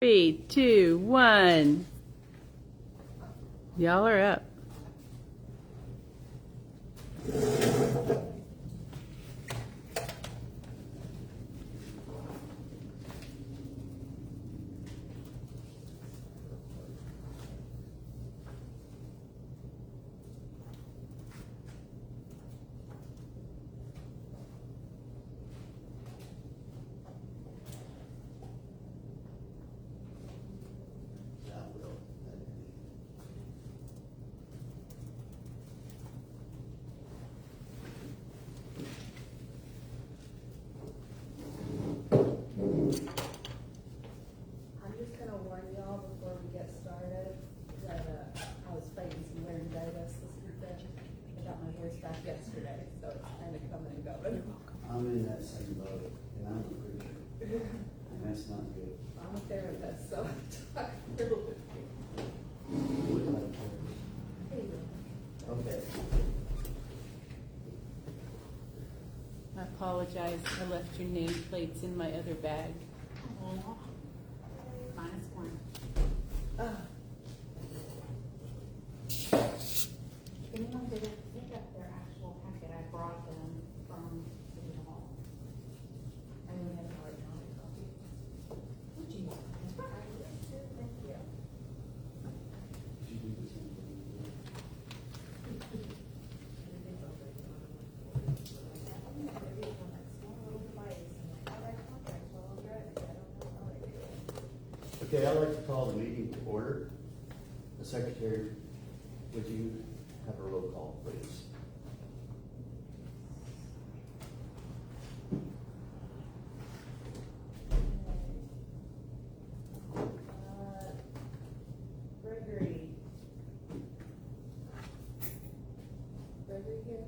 3, 2, 1. Y'all are up. I'm just gonna warn y'all before we get started that I was fighting some laryngitis this weekend. I got my voice back yesterday, so it's kind of coming and going. I'm in that same boat, and I'm a preacher, and that's not good. I'm a therapist, so I talk a little bit. Okay. I apologize. I left your nameplates in my other bag. Minus one. Anyone didn't pick up their actual packet, I brought them from City Hall. I only have an electronic copy. Would you? Thank you. Did you do the same thing? Okay, I'd like to call the meeting to order. The secretary, would you have a roll call, please? Gregory. Gregory here?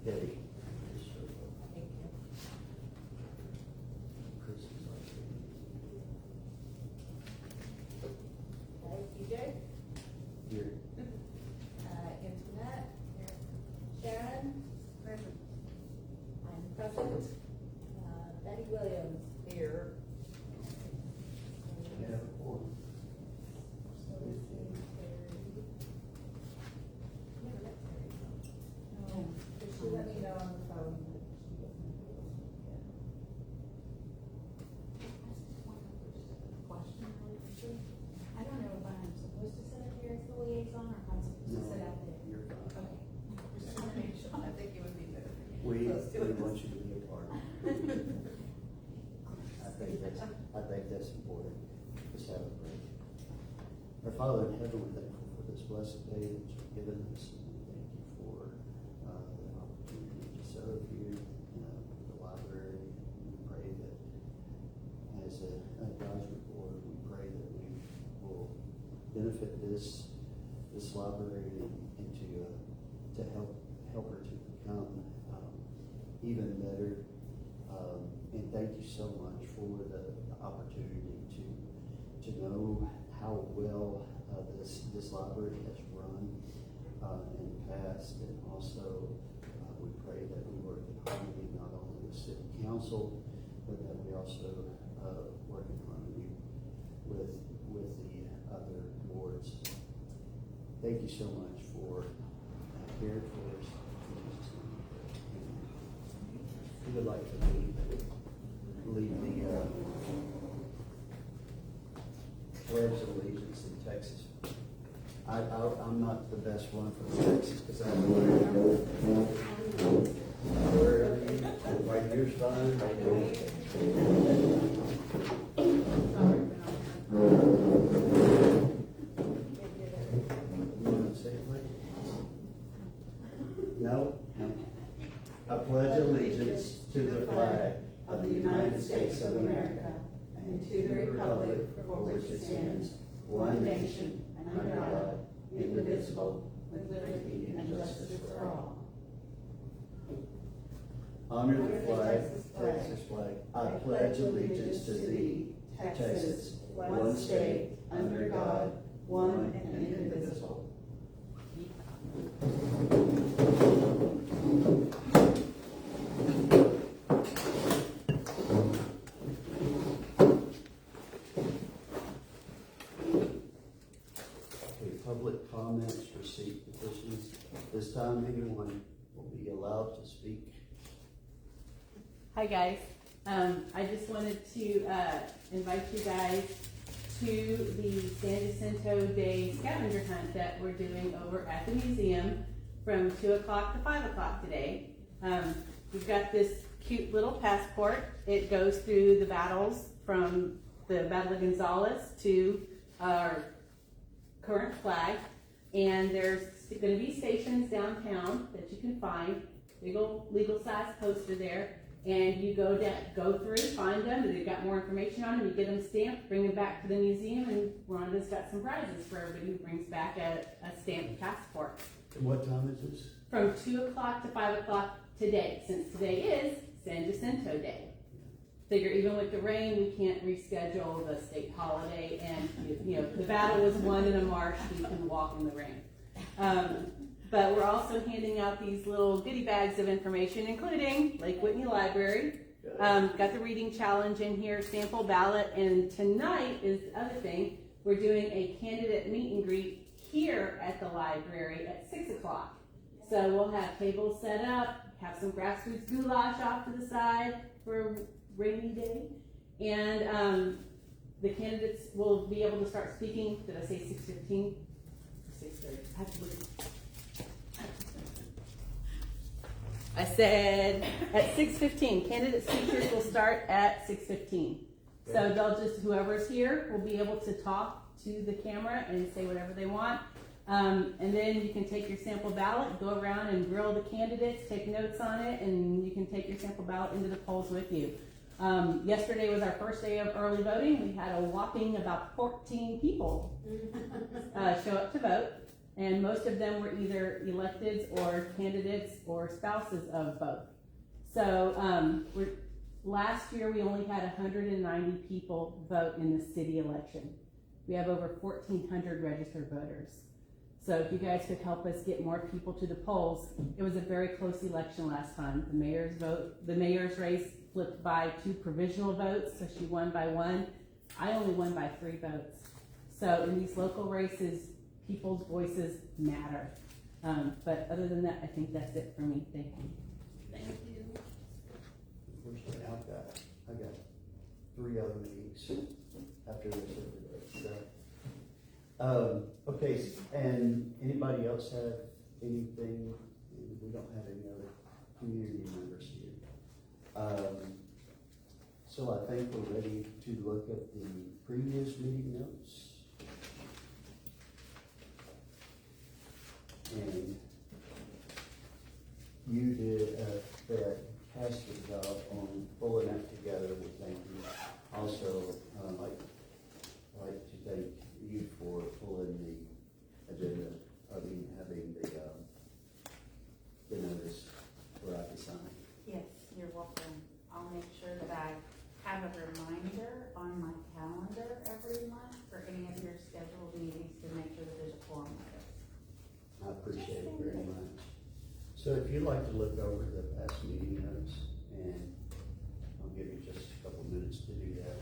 Debbie? Thank you. Chris is Okay, TJ? here. Antoinette? Sharon? Present. I'm present. Betty Williams here. We have a quorum. So this is Terry. Never met Terry. No, but she let me know on the phone that she wasn't able to get. Question really quickly. I don't know if I'm supposed to sit up here as the liaison or if I'm supposed to sit out there. You're fine. Okay. Just want to make sure. I think it would be better. We Close to it. want you to be a part. I think that's important. Let's have a break. Our Father in heaven, we're thankful for this blessed day that you've given us. And we thank you for the opportunity to serve here in the library. We pray that as an advisory board, we pray that we will benefit this library and to help her to become even better. And thank you so much for the opportunity to know how well this library has run in the past, and also we pray that we work in harmony not only with city council, but that we also work in harmony with the other boards. Thank you so much for caring for us. In Jesus' name we pray. Amen. Who would like to lead the pledge of allegiance in Texas? I'm not the best one for Texas because I'm where right here's fine. Right You want to say it, please? No? No. I pledge allegiance to the flag of the United States of America and to the republic for which it stands, one nation, under God, indivisible, with liberty and justice for all. Honor the flag, Texas flag. I pledge allegiance to thee, Texas, one state, under God, one and indivisible. This time, anyone will be allowed to speak. Hi guys, I just wanted to invite you guys to the San Jacinto Day scavenger hunt that we're doing over at the museum from 2 o'clock to 5 o'clock today. We've got this cute little passport. It goes through the battles from the Battle of Gonzales to our current flag, and there's going to be stations downtown that you can find. Big old legal size poster there, and you go through, find them, and they've got more information on them. You get them stamped, bring them back to the museum, and Rhonda's got some prizes for everybody who brings back a stamped passport. And what time is this? From 2 o'clock to 5 o'clock today, since today is San Jacinto Day. Figure even with the rain, we can't reschedule the state holiday, and you know the battle was won in a march. We can walk in the rain. But we're also handing out these little goodie bags of information, including Lake Whitney Library. Got the reading challenge in here, sample ballot, and tonight is the other thing. We're doing a candidate meet and greet here at the library at 6 o'clock. So we'll have tables set up, have some grassroots goulash off to the side for a rainy day, and the candidates will be able to start speaking. Did I say 6:15? 6:30. I have to look. I said at 6:15. Candidate speakers will start at 6:15. So they'll just, whoever's here will be able to talk to the camera and say whatever they want. And then you can take your sample ballot, go around and grill the candidates, take notes on it, and you can take your sample ballot into the polls with you. Yesterday was our first day of early voting. We had a whopping about 14 people show up to vote, and most of them were either electeds or candidates or spouses of both. So last year we only had 190 people vote in the city election. We have over 1,400 registered voters. So if you guys could help us get more people to the polls, it was a very close election last time. The mayor's race flipped by 2 provisional votes, so she won by 1. I only won by 3 votes. So in these local races, people's voices matter. But other than that, I think that's it for me. Thank you. Thank you. Unfortunately, I got 3 other meetings after this every day. So, okay, and anybody else have anything? We don't have any other community members here. So I think we're ready to look at the previous meeting notes. And you did a fantastic job on pulling that together. We thank you. Also, I'd like to thank you for pulling the agenda, having the notice for I to sign. Yes, you're welcome. I'll make sure that I have a reminder on my calendar every month for any of your scheduled meetings to make sure that there's a quorum of it. I appreciate it very much. So if you'd like to look over the past meeting notes, and I'll give you just a couple minutes to do that.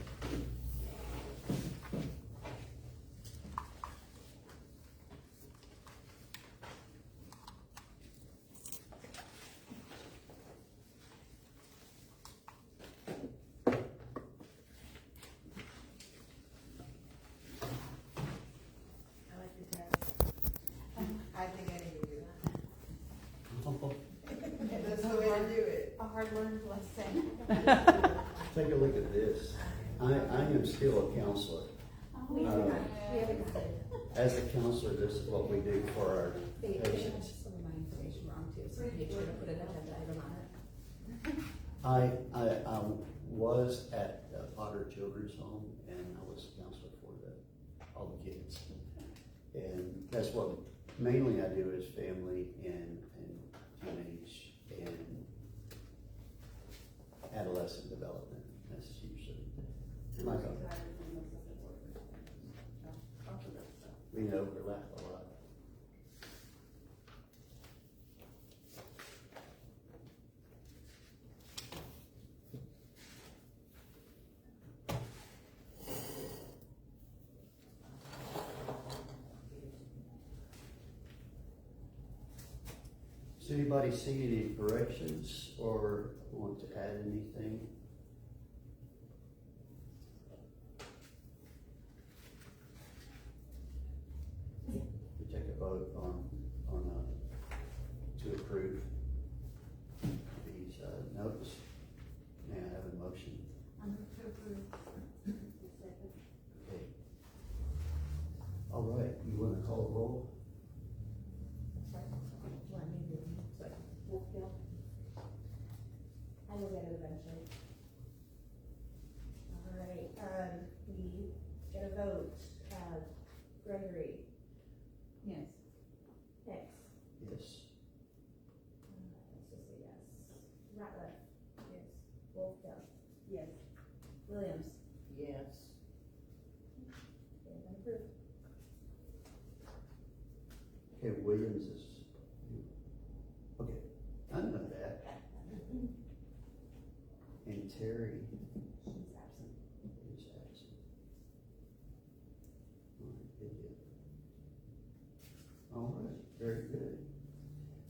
I like your text. I think I need to do that. That's the way to do it. A hard learned lesson. Take a look at this. I am still a counselor. We We haven't got it. As a counselor, this is what we do for our patients. Some of my information wrong too, so make sure to put an agenda item on it. I was at Potter Children's Home, and I was a counselor for all the kids. And that's what mainly I do is family and teenage and adolescent development. That's usually my job. We overlap a lot. Does anybody see any corrections or want to add anything? We take a vote to approve these notes. May I have a motion? I'm to approve. Okay. All right, you wanna call the roll? Sorry, let me do it. Sorry. Wolfkill. I will get it eventually. All right, we get a vote. Gregory, Yes. Hicks, Yes. let's just say yes. Ratliff. Yes. Wolfkill. Yes. Williams. Yes. Okay, then approved. Okay, Williams is, okay, I know that. And Terry She's absent. is absent. All right, good deal. All right, very good.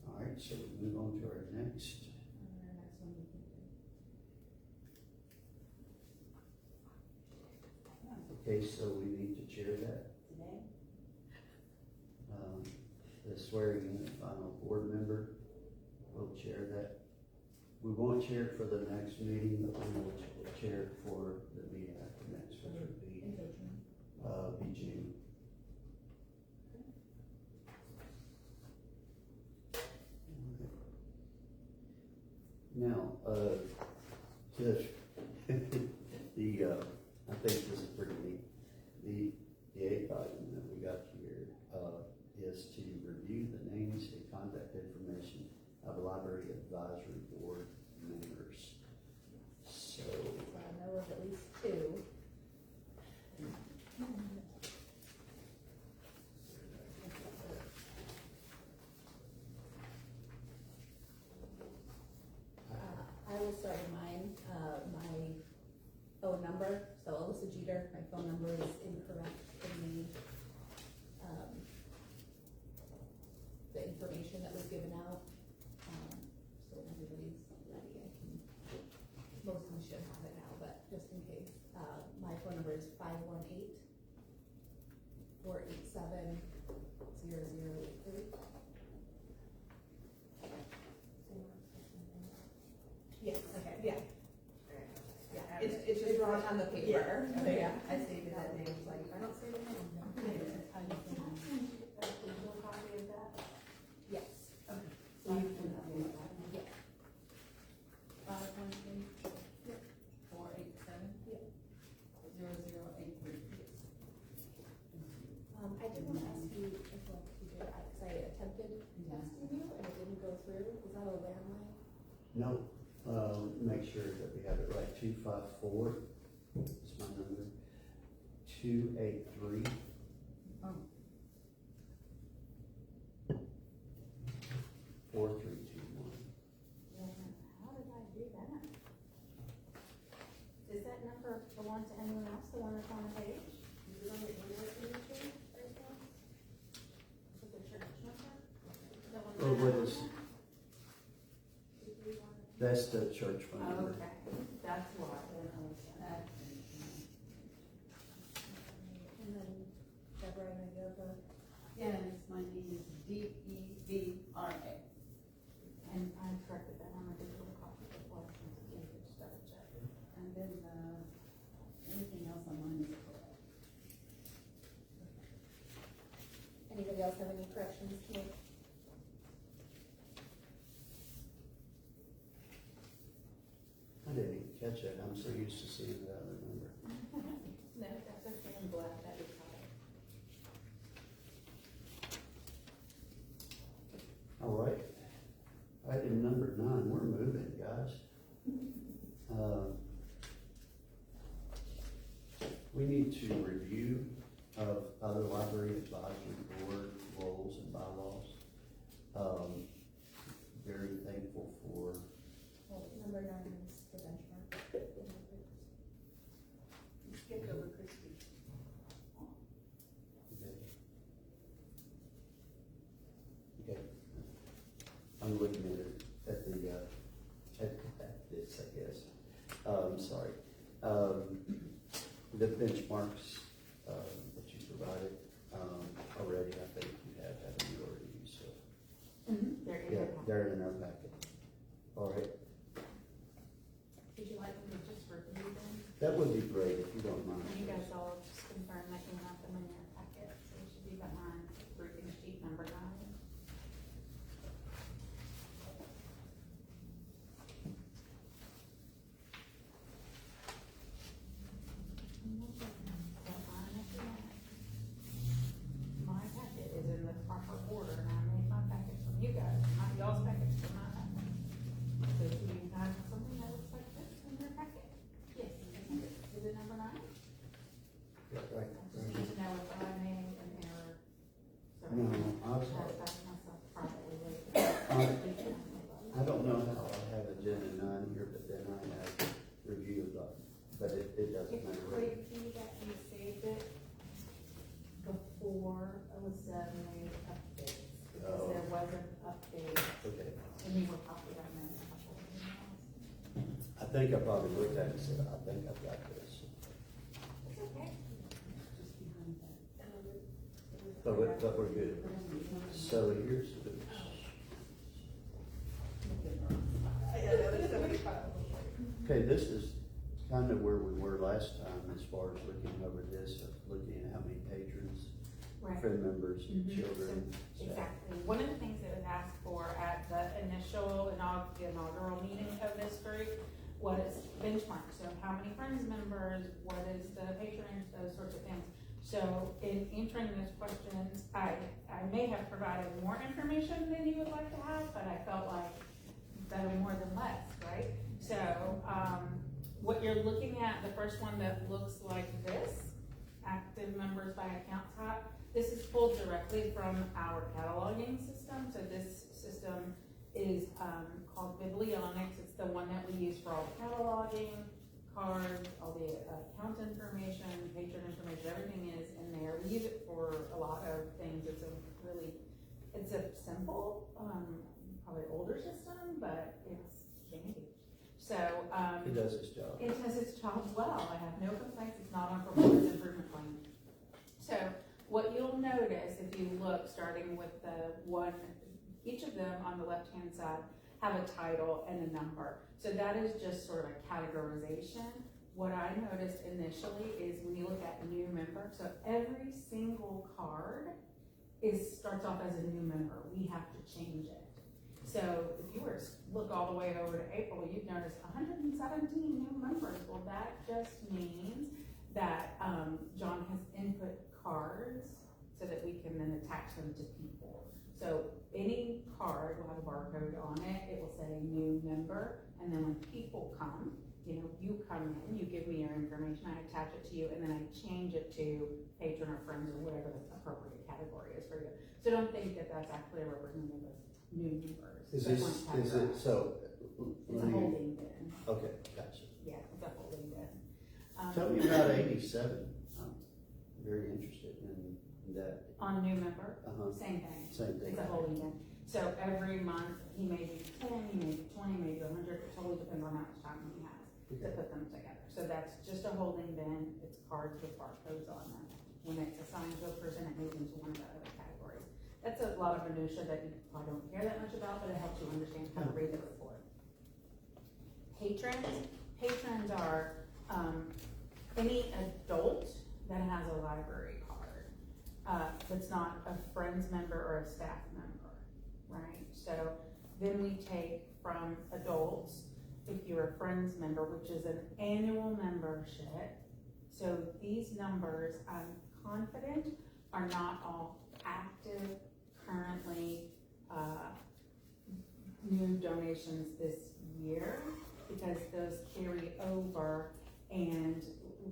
All right, so we move on to our next. Our next one we can do. Okay, so we need to chair that. Today? The swearing in the final board member will chair that. We won't chair it for the next meeting, but we will chair it for the meeting after next, which would be, be June. Now, Tish, I think this is pretty neat. The eighth item that we got here, is to review the names and contact information of library advisory board members. So, I know of at least two. I will start with mine, my phone number, so Alyssa Jeter, my phone number is incorrect in the information that was given out. So when everybody's ready, I can, most of them should have it now, but just in case, my phone number is 518-487-0083. Yes, okay, yeah. Yeah, it's just wrong on the paper. Yeah, I stated that name, like, I don't say the name. Digital copy of that? Yes. So you can update that. Yeah. 518-487-0083. I did want to ask you, if like you did, because I attempted texting you and it didn't go through, is that a landline? no, make sure that we have it right, 254 is my number, 283. Oh. 4321. How did I do that? Is that number belong to anyone else, the one that's on the page? Is it on the email signature, first one? Is it the church number? Is that one Oh, that- what is, 231? that's the church phone Oh, number. okay, that's why. And then Deborah, I know you have a, Yes, my name is Debra. And I corrected that on my digital copy before, so you can just double check. And then, anything else on mine is correct. anybody else have any corrections to make? I didn't even catch it, I'm so used to seeing the other number. No, that's okay, I'm glad that we caught it. All right, item number 9, we're moving, guys. We need to review of other library advisory board roles and bylaws. Very thankful for, Well, number 9 is the benchmark. You skipped over Christie. okay. I'm looking Sorry. The benchmarks, that you provided, already, I think you have that in your review, so. There is Yeah, a they're in our packet. All right, Would you like me to just review them? that would be great if you don't mind. You guys all just confirm that you have them in your packet, so it should be behind briefing sheet number 9. So I'm looking at, my packet is in the proper order, and I made my packets from you guys, not y'all's packets from my packet. So do you have something that looks like this in your packet? Yes, is it number 9? Yeah, right. I just need to know if I made an error. So No, I'm I sorry. have myself privately later. I don't know how I have agenda 9 here, but then I have review of that, but it doesn't It matter. could be that you saved it before Alyssa made updates, because Oh. there was an update, Okay, and you were probably on that a couple of emails. I think I probably looked at it and said, I think I've got this. It's okay. But we're good. So here's the. Okay, this is kind of where we were last time as far as looking over this, of looking at how many patrons, Right. friend members, Mhm. children. So, staff. exactly. One of the things that was asked for at the initial inaugural meeting of this group was benchmark. So how many friends members, what is the patronage, those sorts of things. So in answering those questions, I may have provided more information than you would like to have, but I felt like better more than less, right? So, what you're looking at, the first one that looks like this, active members by account type, this is pulled directly from our cataloging system. So this system is called Biblionics. It's the one that we use for all cataloging, cards, all the account information, patron information, everything is in there. We use it for a lot of things. It's a simple, probably older system, but it's handy. So, It does its job. it does its job well. I have no complaints. It's not on performance improvement plan. So what you'll notice if you look, starting with the one, each of them on the left-hand side have a title and a number. So that is just sort of a categorization. What I noticed initially is when you look at new member, so every single card starts off as a new member. We have to change it. So if you were to look all the way over to April, you'd notice 117 new members. Well, that just means that John has input cards so that we can then attach them to people. So any card will have a barcode on it. It will say new member. And then when people come, you come in, you give me your information, I attach it to you, and then I change it to patron or friends or whatever the appropriate category is for you. So don't think that that's actually a representative of new members. Is They this, weren't is it, categorized. so? It's a holding bin. Okay, gotcha. Yeah, it's a holding bin. Tell me about 87. I'm very interested in that. On new member, Uh-huh, same thing. same thing. It's a holding bin. So every month, he may do 10, he may do 20, he may do 100, it totally depends on how much time he has to Okay. put them together. So that's just a holding bin, it's cards with barcodes on them. When it's assigned to a person, it moves into one of the other categories. That's a lot of minutia that you probably don't care that much about, but it helps you understand how to read the report. Patrons are any adult that has a library card, that's not a friends member or a staff member, right? So then we take from adults, if you're a friends member, which is an annual membership. So these numbers, I'm confident, are not all active currently, new donations this year, because those carry over, and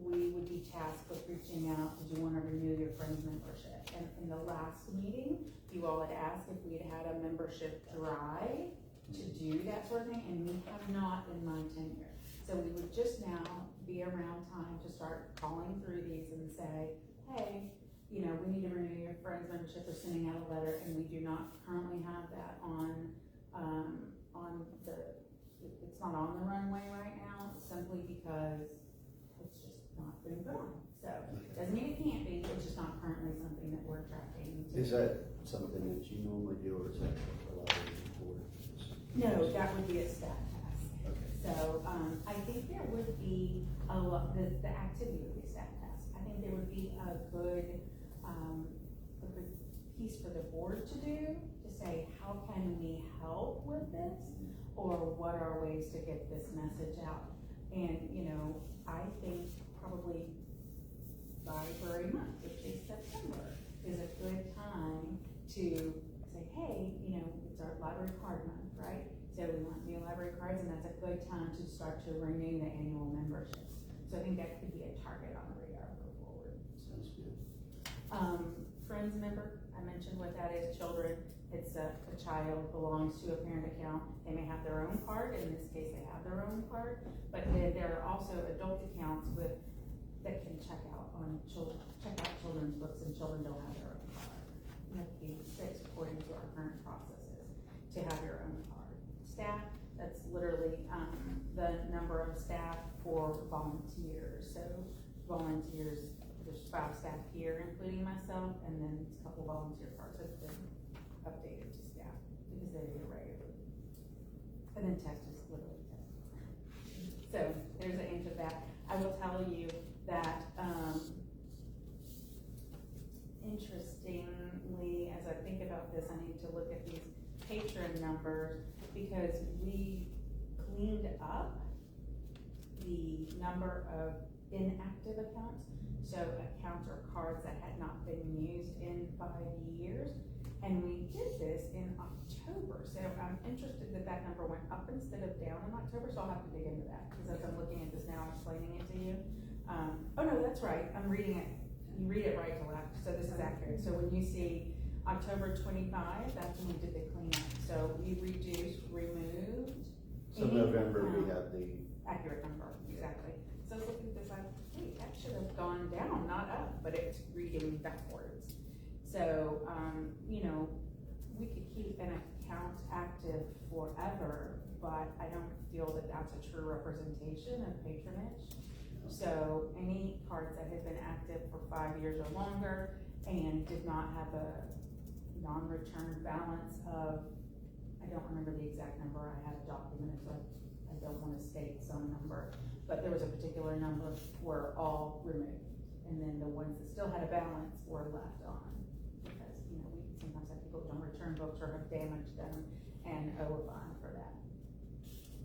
we would be tasked with reaching out, did you want to renew your friends membership? And in the last meeting, you all had asked if we had a membership drive to do that sort of thing, and we have not in my tenure. So we would just now be around time to start calling through these and say, hey, we need to renew your friends membership, or sending out a letter, and we do not currently have that on the, it's not on the runway right now. So simply because it's just not been put on. So, doesn't mean it can't be, it's just not currently something that we're tracking. Is that something that you normally do, or is that a lot of report? No, that would be a staff task. Okay. So, I think there would be a lot, the activity would be a staff task. I think there would be a good piece for the board to do, to say, how can we help with this? Or what are ways to get this message out? And, you know, I think probably Library Month, which is September, is a good time to say, hey, you know, it's our library card month, right? So we want new library cards, and that's a good time to start to renew the annual memberships. So I think that could be a target on the radar go forward. Sounds good. Friends member, I mentioned what that is, children. It's a child belongs to a parent account. They may have their own card, in this case they have their own card, but then there are also adult accounts that can check out children's books, and children don't have their own card. You have to be 6 according to our current processes to have your own card. Staff, that's literally the number of staff for volunteers. So volunteers, there's 5 staff here, including myself, and then a couple volunteer cards have been updated to staff because they're here regularly. And then test is literally test. So there's the answer to that. I will tell you that, interestingly, as I think about this, I need to look at these patron numbers, because we cleaned up the number of inactive accounts. So accounts or cards that had not been used in 5 years. And we did this in October. So I'm interested that that number went up instead of down in October. So I'll have to dig into that, because as I'm looking at this now, I'm explaining it to you. Oh no, that's right. I'm reading it. You read it right to left. So this is accurate. So when you see October 25, that's when we did the cleanup. So we removed. So November, we have the accurate number, exactly. So I was looking at this, like, wait, that should have gone down, not up, but it's reading backwards. So, you know, we could keep an account active forever, but I don't feel that that's a true representation of patronage. So any cards that have been active for 5 years or longer and did not have a non-return balance of, I don't remember the exact number, I have documented, so I don't want to state some number, but there was a particular number were all removed. And then the ones that still had a balance were left on, because, you know, we sometimes have people who don't return books or have damaged them and owe a fine for that.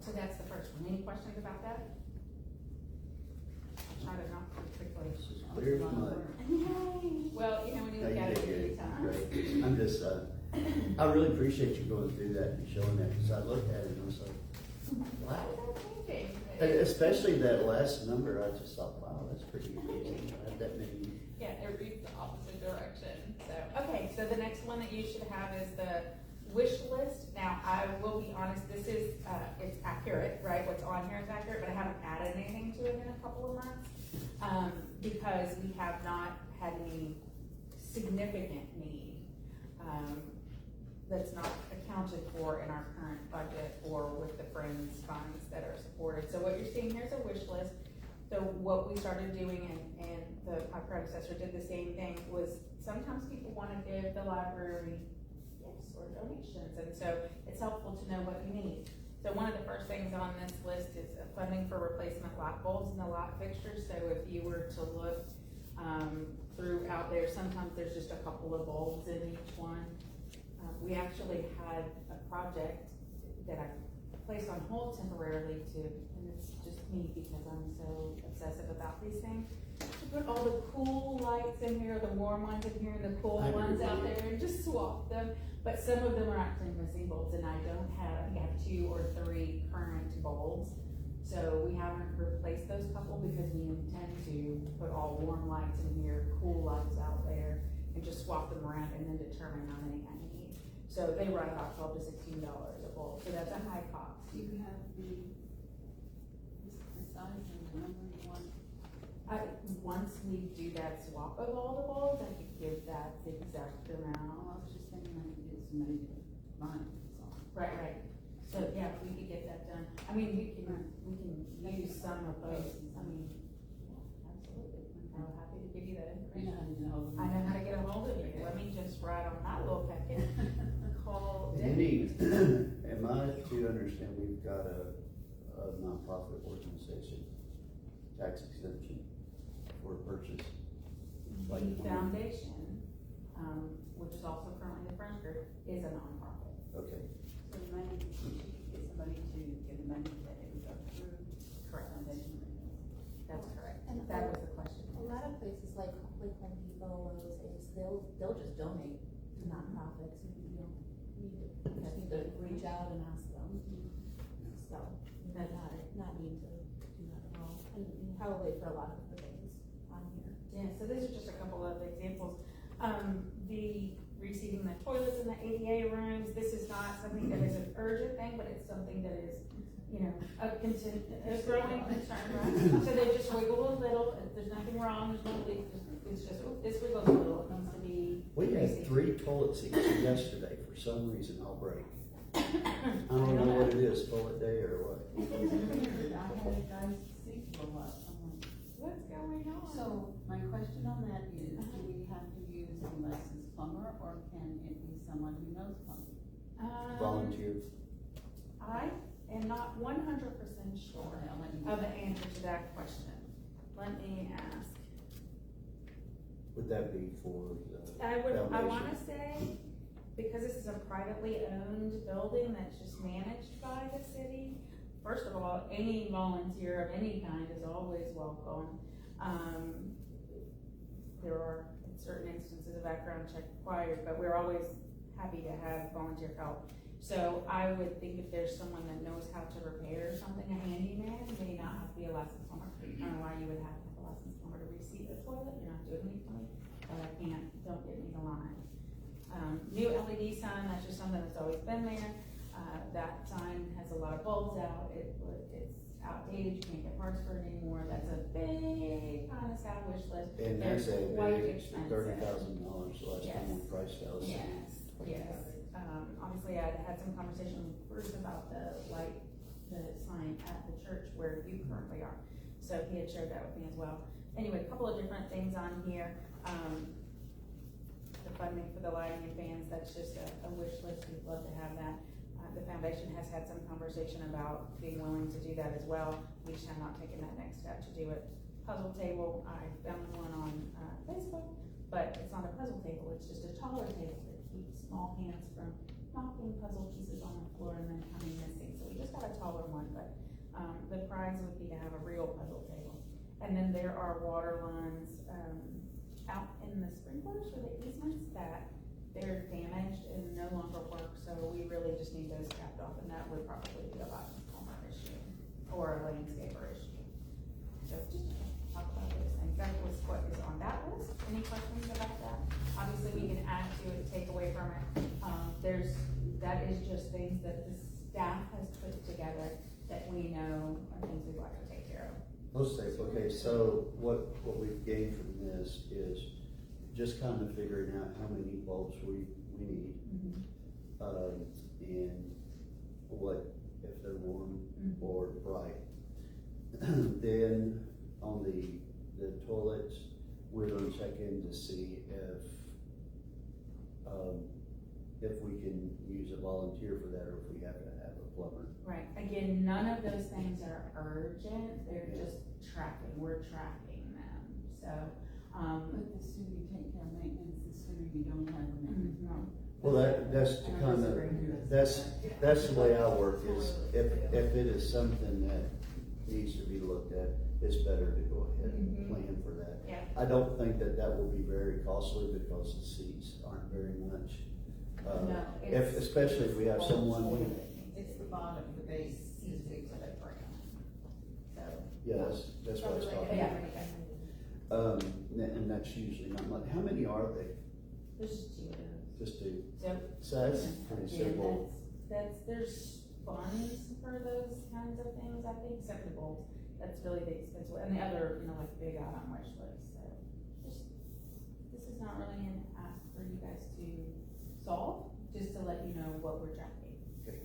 So that's the first one. Any questions about that? I'll try to knock pretty quickly. clear as mud. Yay! Well, you know, when you look at it many times. Great. I'm just, I really appreciate you going through that and showing that, because I looked at it and I was like, wow. And especially that last number, I just thought, wow, that's pretty amazing. I had that many. Yeah, it reads the opposite direction. So, okay, so the next one that you should have is the wish list. Now, I will be honest, this is, it's accurate, right? What's on here is accurate, but I haven't added anything to it in a couple of months, because we have not had any significant need, that's not accounted for in our current budget or with the Friends funds that are supported. So what you're seeing here is a wish list. So what we started doing, and my predecessor did the same thing, was sometimes people want to give the library gifts or donations, and so it's helpful to know what you need. So one of the first things on this list is funding for replacement light bulbs in the light fixtures. So if you were to look throughout there, sometimes there's just a couple of bulbs in each one. We actually had a project that I placed on hold temporarily and it's just me because I'm so obsessive about these things, to put all the cool lights in here, the warm ones in here, and the cool ones out there, and just swap them. But some of them are actually missing bulbs, and I think I have 2 or 3 current bulbs. So we haven't replaced those couple because we intend to put all warm lights in here, cool lights out there, and just swap them around and then determine how many I need. So they run about $12 to $16 a bulb, so that's a high cost. Do you have the size and the number you want? Once we do that swap of all the bulbs, I could give that the exact amount. I was just thinking I could get so many lines on. Right. So, yeah, we could get that done. I mean, we can use some of those, I mean, yeah, absolutely. I'm happy to give you that information. I know how to get a hold of you. Let me just write on my little packet. Call Debbie. Am I to understand we've got a nonprofit organization, tax exemption for purchase? The foundation, which is also currently the Friends Group, is a nonprofit. Okay, So the money, she could get somebody to give the money that it would go through. Correct. Foundation. That's correct. And That was the question. A lot of places like Home Depot, Lowe's, they'll just donate to nonprofits, and you don't need to, you just need to reach out and ask them. So, not need to do that at all, and probably for a lot of the things on here. Yeah, so these are just a couple of examples. The receiving the toilets in the ADA rooms, this is not something that is an urgent thing, but it's something that is, you know, a growing concern, right? So they just wiggle a little, there's nothing wrong, there's no leak, it's just, this wiggles a little, it needs to be. we had 3 toilet seats yesterday, for some reason I'll break. I don't know what it is, toilet day or what. I had a guy's seat blow up. I'm like, What's going on? so my question on that is, do we have to use a licensed plumber or can it be someone who knows plumbing? Volunteer. I am not 100% sure Okay, I'll let you of the know. answer to that question. Let me ask. Would that be for the I foundation? wanna say, because this is a privately owned building that's just managed by the city, first of all, any volunteer of any kind is always welcome. There are in certain instances a background check required, but we're always happy to have volunteer help. So I would think if there's someone that knows how to repair something, a handyman, may not have to be a licensed plumber. I don't know why you would have to have a licensed plumber to reseat a toilet, you're not doing anything, but I can't, don't get me the line. New LED sign, that's just something that's always been there. That sign has a lot of bulbs out, it's outdated, you can't get parts for it anymore, that's a big kind of sad wish list. And They're that's a quite big expensive. $30,000 last time we Yes. priced out. Yes. Obviously, I had some conversation with Bruce about the sign at the church where you currently are. So he had shared that with me as well. Anyway, a couple of different things on here. The funding for the lighting and fans, that's just a wish list, we'd love to have that. The foundation has had some conversation about being willing to do that as well. We just have not taken that next step to do it. Puzzle table, I found one on Facebook, but it's not a puzzle table, it's just a taller table that keeps small hands from knocking puzzle pieces on the floor and then coming missing. So we just got a taller one, but the prize would be to have a real puzzle table. And then there are water lines out in the sprinklers or the easements that they're damaged and no longer work, so we really just need those capped off, and that would probably be a license plumber issue or a landscaper issue. So just talk about those things. That was what is on that list. Any questions about that? Obviously, we can add to it, take away from it. That is just things that the staff has put together that we know are things we'd like to take care of. Those things, okay, so what we've gained from this is just kind of figuring out how many bulbs we need. And what, if they're warm or bright. Then on the toilets, we're gonna check in to see if we can use a volunteer for that, or if we have to have a plumber. Right, again, none of those things are urgent, they're Yeah. just tracking, we're tracking them, so, But the sooner you take care of maintenance, the sooner you don't have a maintenance problem. Well, that's to kind of, that's the way I work is, if it is something that needs to be looked at, it's better to go ahead and plan for that. yeah. I don't think that will be very costly because the seats aren't very much. No, Especially if we have someone who, It's the bottom, the base. Easy to put brand on. So. yeah, that's what I was talking Yeah. about. And that's usually not much. How many are they? There's two. Just two. So, So that's pretty simple. there's funds for those kinds of things, I think, except the bulbs. That's really the expensive, and the other, like big item wish list, so. This is not really an ask for you guys to solve, just to let you know what we're tracking. Okay.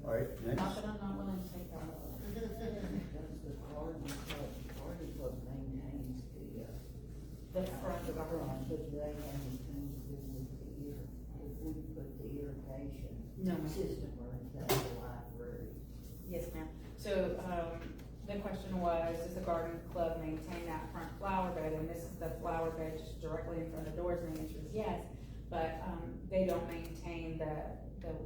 All right, Not next. that I'm not willing to take that. Does the garden club maintains The front of our lawn. but they have anything to do with the if we put the irrigation No, ma'am. system or anything in the library? Yes, ma'am. So, the question was, does the garden club maintain that front flower bed? And this is the flower bed just directly in front of the doors, and the answer is yes. But, they don't maintain the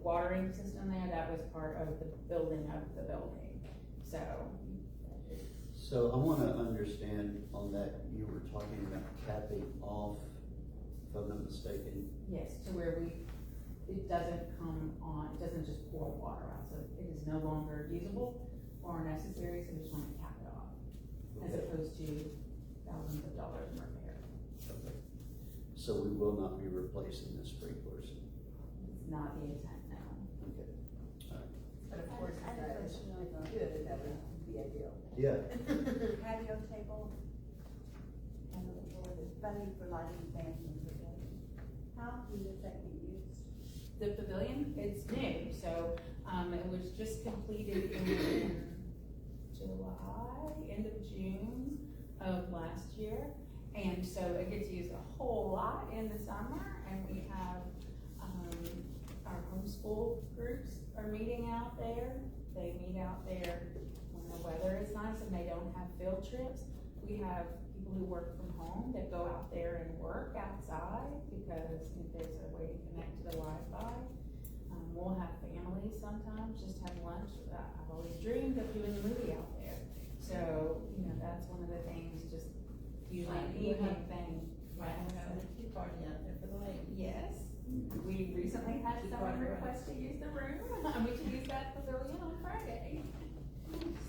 watering system there. That was part of the building of the building. So I wanna understand on that, you were talking about capping off, if I'm not mistaken. Yes, to where it doesn't come on, it doesn't just pour water out, so it is no longer usable or necessary, so we just want to cap it off, as Okay. opposed to thousands of dollars in repair. Okay. So we will not be replacing the sprinklers. It's not the intent now. Okay. But of course, if that is good, that would be ideal. Yeah, Patio table, and the board is funding for lighting fans and pavilion. How is that being used? The pavilion, it's new, so, it was just completed in July, end of June of last year. And so it gets used a whole lot in the summer, and we have, our homeschool groups are meeting out there. They meet out there when the weather is nice and they don't have field trips. We have people who work from home that go out there and work outside because if there's a way to connect to the Wi-Fi. We'll have families sometimes, just have lunch. I've always dreamed of doing a movie out there. So, that's one of the things, just usually an evening thing. Right, have a tea party out there for the ladies. Yes, we recently had someone request to use the room, and we should use that pavilion on Friday.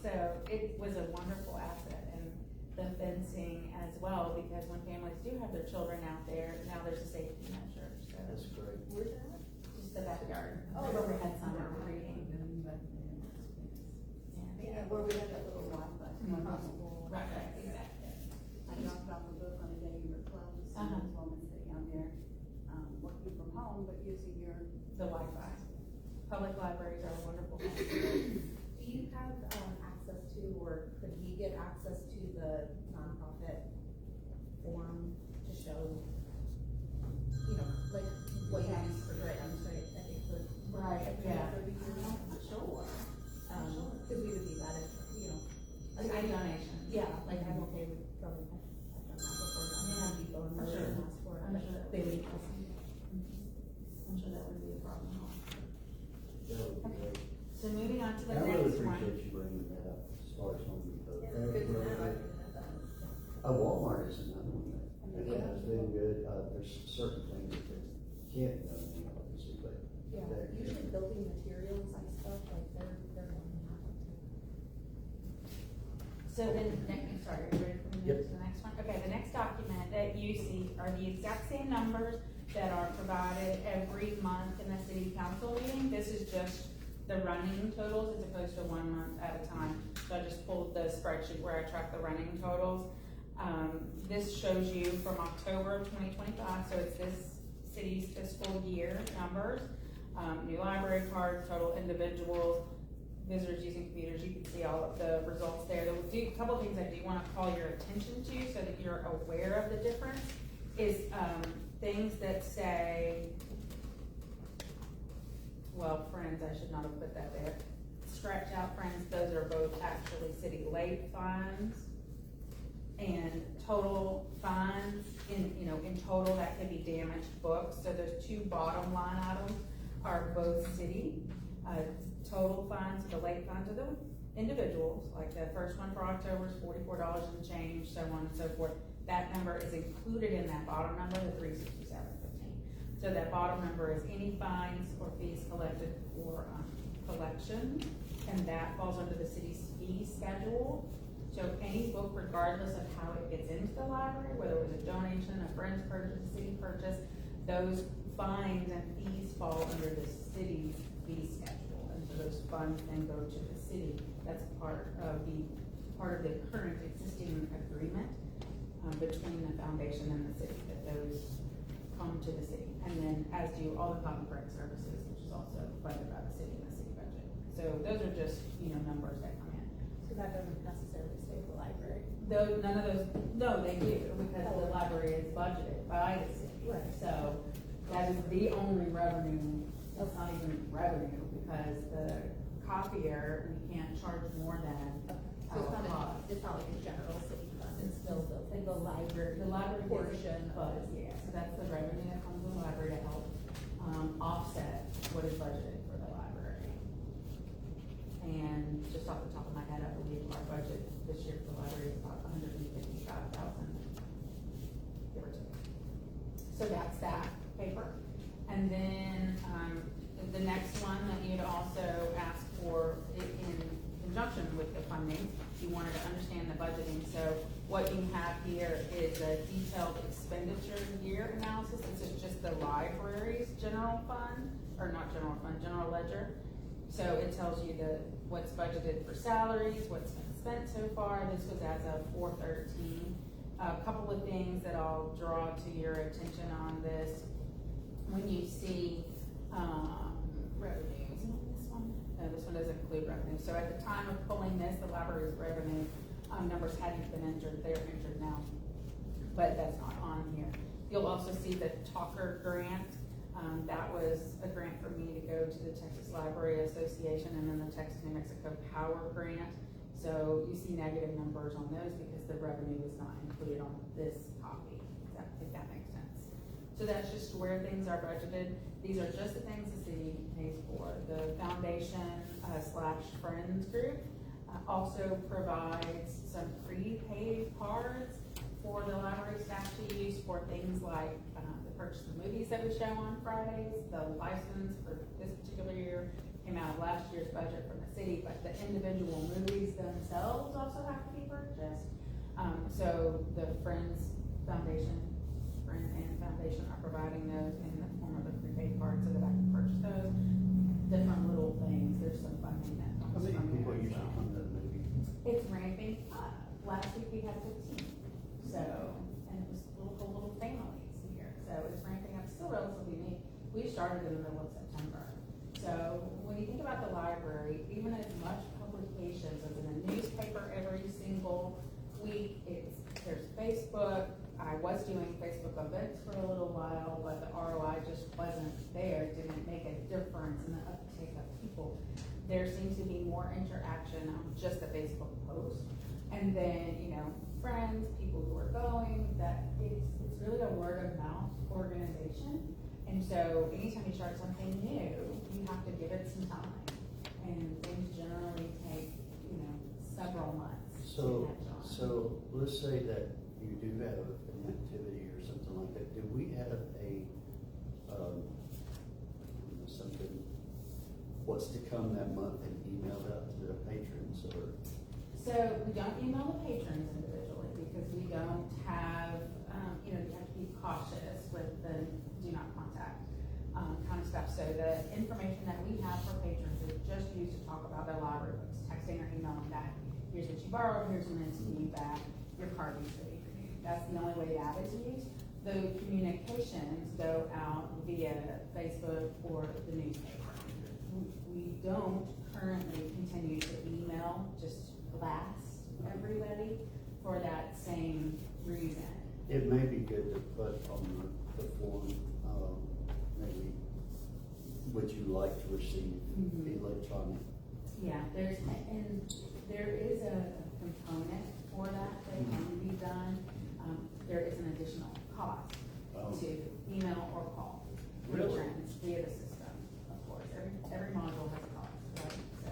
So it was a wonderful asset, and the fencing as well, because when families do have their children out there, now there's a safety measure, so. that's great. Where's that? Just the backyard, Oh, where we had summer reading. Yeah, where we had that little Wi-Fi. Mhm. Hospital. Right, exactly. I dropped off a book on the day you were closed, and Uh-huh. this woman sitting out there, working from home, but using your. The Wi-Fi. Public libraries are a wonderful thing. Do you have, access to, or could he get access to the nonprofit form to show, like, what you use for grants, right? I think for. Right, yeah. I'm not sure. Cause we would be glad if, Like a donation. yeah, like I'm okay with going, I've done that before, I'm gonna be going I'm over sure. and ask for it, I'm but sure. they would ask me. I'm sure that wouldn't be a problem at all. That would be great. So moving on to the I really next one. appreciate you bringing that up as far as Home Depot. Good to know. Walmart is another one that has been good. There's certain things that they can't do, obviously, but Yeah, they're. usually building materials and stuff, like they're more than happy to. So then, sorry, are you ready for me to Yep. move to the next one? Okay, the next document that you see are the exact same numbers that are provided every month in the city council meeting. This is just the running totals as opposed to 1 month at a time. So I just pulled the spreadsheet where I track the running totals. This shows you from October of 2025, so it's this city's fiscal year numbers. New library cards, total individuals, visitors using computers, you can see all of the results there. There will be a couple things I do wanna call your attention to so that you're aware of the difference, is, things that say, well, Friends, I should not have put that there. Scratch out Friends, those are both actually city late fines. And total fines, in total, that could be damaged books, so those two bottom line items are both city. Total fines, the late fines are the individuals, like the first one for October is $44 and change, so on and so forth. That number is included in that bottom number, the $367.15. So that bottom number is any fines or fees collected for, collection, and that falls under the city's fee schedule. So any book, regardless of how it gets into the library, whether it was a donation, a friend's purchase, a city purchase, those fines and fees fall under the city's fee schedule. And so those funds then go to the city. That's part of the current existing agreement, between the foundation and the city, that those come to the city. And then as do all the common grant services, which is also funded by the city and the city budget. So those are just, numbers that come in. So that doesn't necessarily stay with the library. Though, none of those, no, they do, because the library is budgeted by the city. Right. So that is the only revenue, it's not even revenue, because the copier, we can't charge more than So it's our not, cost. it's not like a general city fund, it's still the library. The library portion but yeah, so that's the revenue that comes from the library to help, offset what is budgeted for the library. And just off the top of my head, I believe our budget this year for the library is about $155,000, give or take. So that's that paper. And then, the next one that you'd also ask for in conjunction with the funding, you wanted to understand the budgeting. So what you have here is a detailed expenditure year analysis. This is just the library's general fund, or not general fund, general ledger. So it tells you what's budgeted for salaries, what's been spent so far. This was as of 4/13. A couple of things that I'll draw to your attention on this. When you see, revenue, is it on this one? No, this one doesn't include revenue. So at the time of pulling this, the library's revenue, numbers hadn't been entered, they're entered now. But that's not on here. You'll also see the Talker grant. That was a grant for me to go to the Texas Library Association, and then the Texas New Mexico Power grant. So you see negative numbers on those because the revenue is not included on this copy, if that makes sense. So that's just where things are budgeted. These are just the things the city pays for. The foundation / friends group also provides some prepaid cards for the library staff to use for things like the purchase of movies that we show on Fridays. The license for this particular year came out of last year's budget from the city, but the individual movies themselves also have to be purchased. So the Friends Foundation are providing those in the form of a prepaid card so that I can purchase those. Different little things, there's some funding that How comes many from people there. usually come to the movie? It's ramping up. Last week we had 15, so, and it was little families here, so it's ramping up, still relatively new. We started in the middle of September. So when you think about the library, even as much publications as in a newspaper every single week, there's Facebook. I was doing Facebook events for a little while, but the ROI just wasn't there, didn't make a difference in the uptake of people. There seems to be more interaction on just a Facebook post. And then, friends, people who are going, that it's really a word of mouth organization. And so anytime you start something new, you have to give it some time. And things generally take, several months to catch on. So let's say that you do have an activity or something like that. Do we have something, what's to come that month and email out to the patrons or? So we don't email the patrons individually because we don't have, you have to be cautious with the do not contact kind of stuff. So the information that we have for patrons is just used to talk about their library books, texting or emailing back. Here's what you borrowed, here's when it's due back, your card needs to be renewed. That's the only way that is used. The communications go out via Facebook or the newspaper. We don't currently continue to email, just blast everybody for that same reason. It may be good to put on the form, maybe would you like to receive electronic? Yeah, there is a component for that can be done. There is an additional cost to email or call patrons via the system, of course. Every module has a cost, right? So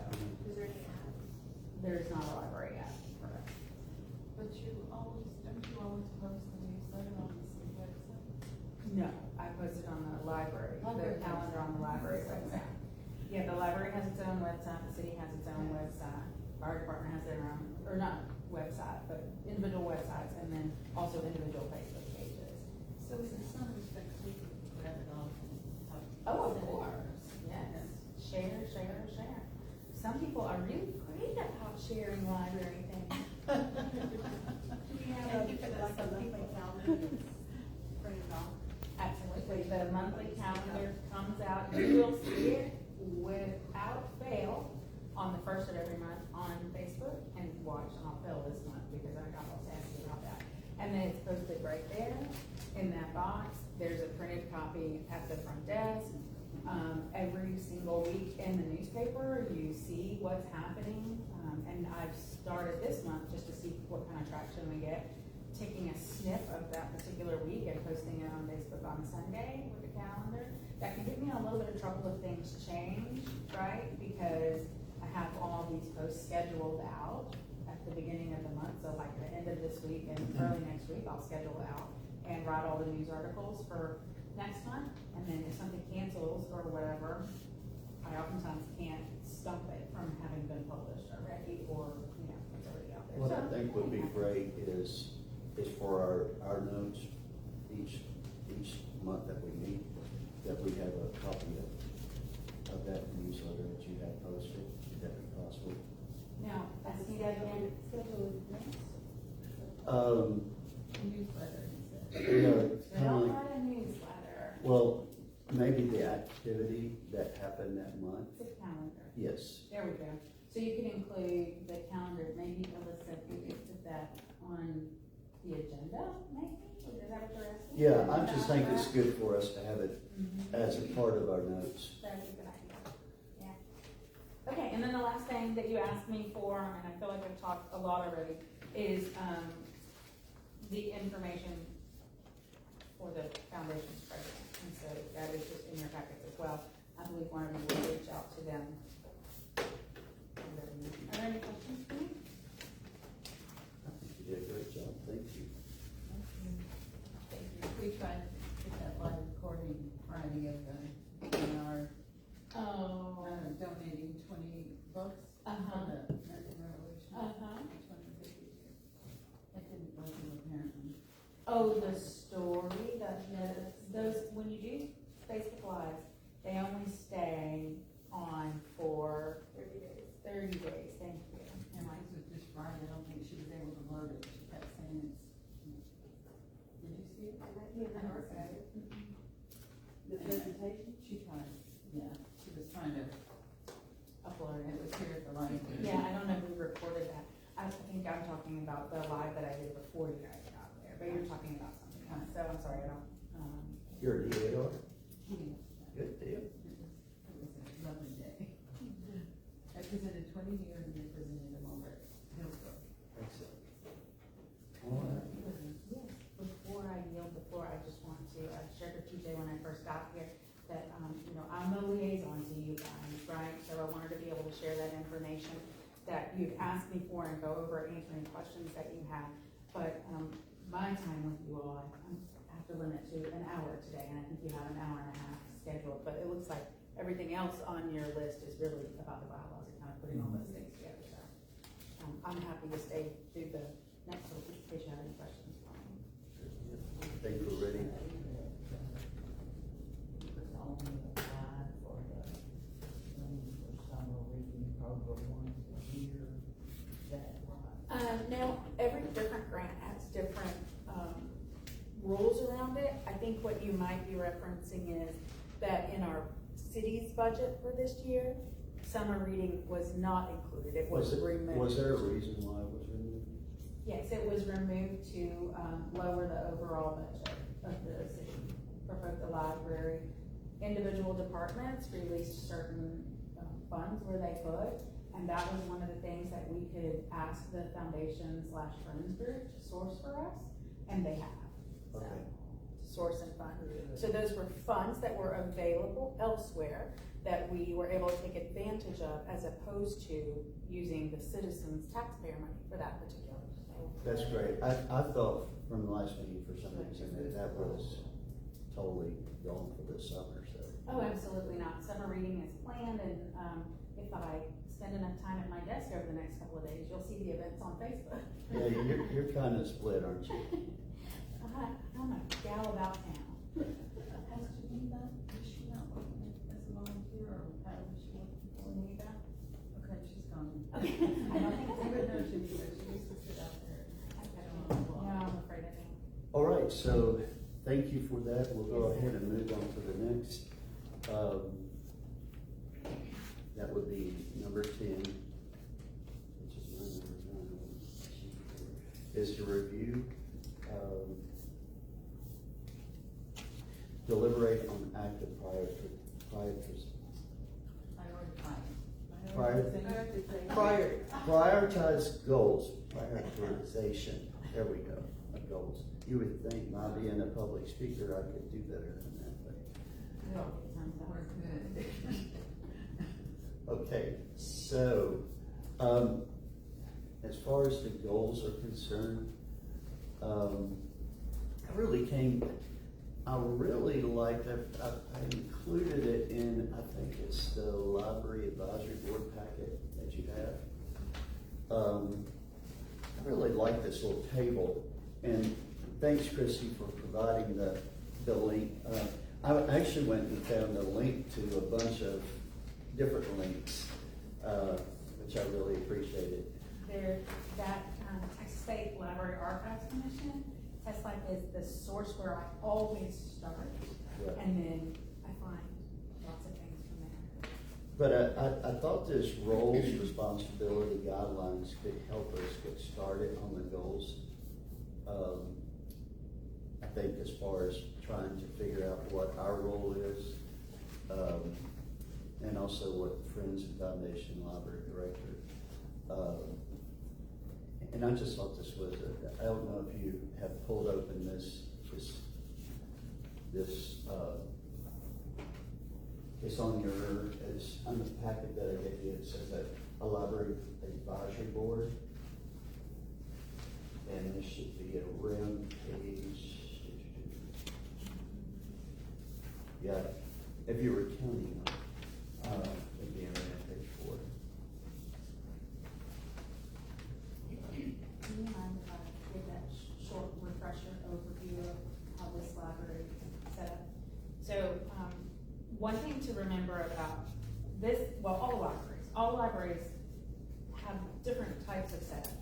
Is there any app? there's not a library app for it. But don't you always post the newsletter on the city website? No, I posted on the library, the calendar on the library website. Yeah, the library has its own website, the city has its own website, fire department has their own, or not website, but individual websites, and then also individual Facebook pages. So in some respects, we could grab it off and talk. Oh, of course, yes. Share. Some people are really great about sharing library things. We have like a monthly calendar, print it off. Absolutely, the monthly calendar comes out, you will see it without fail on the first of every month on Facebook, and watch, and I'll fail this month because I got all sassy about that. And then it's posted right there in that box. There's a printed copy at the front desk. Every single week in the newspaper, you see what's happening. And I've started this month just to see what kind of traction we get, taking a snip of that particular week and posting it on Facebook on Sunday with the calendar. That can get me in a little bit of trouble if things change, right? Because I have all these posts scheduled out at the beginning of the month. So like the end of this week and early next week, I'll schedule out and write all the news articles for next month. And then if something cancels or whatever, I oftentimes can't stop it from having been published already, or, you know, it's already out there. What I So, think would be great is for our notes, each month that we meet, that we have a copy of that newsletter that you have posted, if that be possible. Now, I see that again. Newsletter, he said. You know, I kind of don't like, write a newsletter. well, maybe the activity that happened that month. It's a calendar. Yes. There we go. So you could include the calendar, maybe Alyssa, if you could put that on the agenda, maybe? Is that what you're asking? Yeah, I just think it's good for us to have it Mhm. as a part of our notes. That'd be a good idea, yeah. Okay, and then the last thing that you asked me for, and I feel like I've talked a lot already, is, the information for the foundation's president. And so that is just in your packets as well. I believe one of you will reach out to them. Are there any questions for me? I think you did a great job, thank you. We tried to get that live recording Friday of the webinar, Oh. donating 20 books for Uh-huh. the American Revolution. Uh-huh. Which one did they do? It didn't go through apparently. Oh, the story, those, when you do Facebook Lives, they only stay on for 30 days, thank you. And mine was just Friday, I don't think she was able to load it, she kept saying it's, did you see it? The presentation? She tried, yeah, she was trying to Upload it it. was here at the library. Yeah, I don't know who recorded that. I think I'm talking about the live that I did before you guys got there, but you're talking about something else, so I'm sorry, I don't, You're a DAR? Yeah. Good deal. It was a lovely day. I presented 20 here and they presented them over at Hillbrook. Excellent. All right. yes, before I yield the floor, I just want to, I shared with TJ when I first got here, that, you know, I'm the liaison to you guys, right? So I wanted to be able to share that information that you've asked me for and go over, answer any questions that you have. But, my time with you all, I have to limit to an hour today, and I think you have an hour and a half scheduled, but it looks like everything else on your list is really about the bylaws and kind of putting all those things together, so. I'm happy to stay through the next little piece in case you have any questions for me. Think we're ready. It's only applied for the summer reading program once a year, is that right? No, every different grant has different, rules around it. I think what you might be referencing is that in our city's budget for this year, summer reading was not included, it was removed. Was there a reason why it was removed? Yes, it was removed to, lower the overall budget of the city for both the library. Individual departments released certain, funds where they could, and that was one of the things that we could ask the foundation/friends group to source for us, and they have. So, Okay. source and fund. So those were funds that were available elsewhere that we were able to take advantage of, as opposed to using the citizens' taxpayer money for that particular. That's great. I thought from the last meeting for some reason that was totally gone for this summer, so. Oh, absolutely not. Summer reading is planned, and, if I spend enough time at my desk over the next couple of days, you'll see the events on Facebook. Yeah, you're kind of split, aren't you? I'm a gal about town. Has Geneva, is she not working as a volunteer or how is she working for me? Okay, she's gone. Okay. I don't think I would know Geneva, she used to sit out there. No, I'm afraid I don't. All right, so thank you for that. We'll go ahead and move on to the next. That would be number number 10, which is my number 9, is to review, deliberate on active prioritize goals, prioritization, there we go, goals. You would think, my being a public speaker, I could do better than that, but. We're good. Okay, so, as far as the goals are concerned, I really liked, I included it in, I think it's the library advisory board packet that you have. I really like this little table, and thanks, Chrissy, for providing the link. I actually went and found a link to a bunch of different links, which I really appreciated. That Texas State Library Archives Commission, TestLife is the source where I always start, Yeah. and then I find lots of things from there. But I thought this roles, responsibility guidelines could help us get started on the goals. I think as far as trying to figure out what our role is, and also what Friends and Foundation Library Director. And I just thought this was, I don't know if you have pulled open this, it's on the packet that I gave you, it says that a library advisory board. And this should be around page, yeah, if you were counting, it'd be around page 4. Do you mind if I give that short refresher overview of how this library is set up? So, one thing to remember about this, well, all libraries have different types of setups.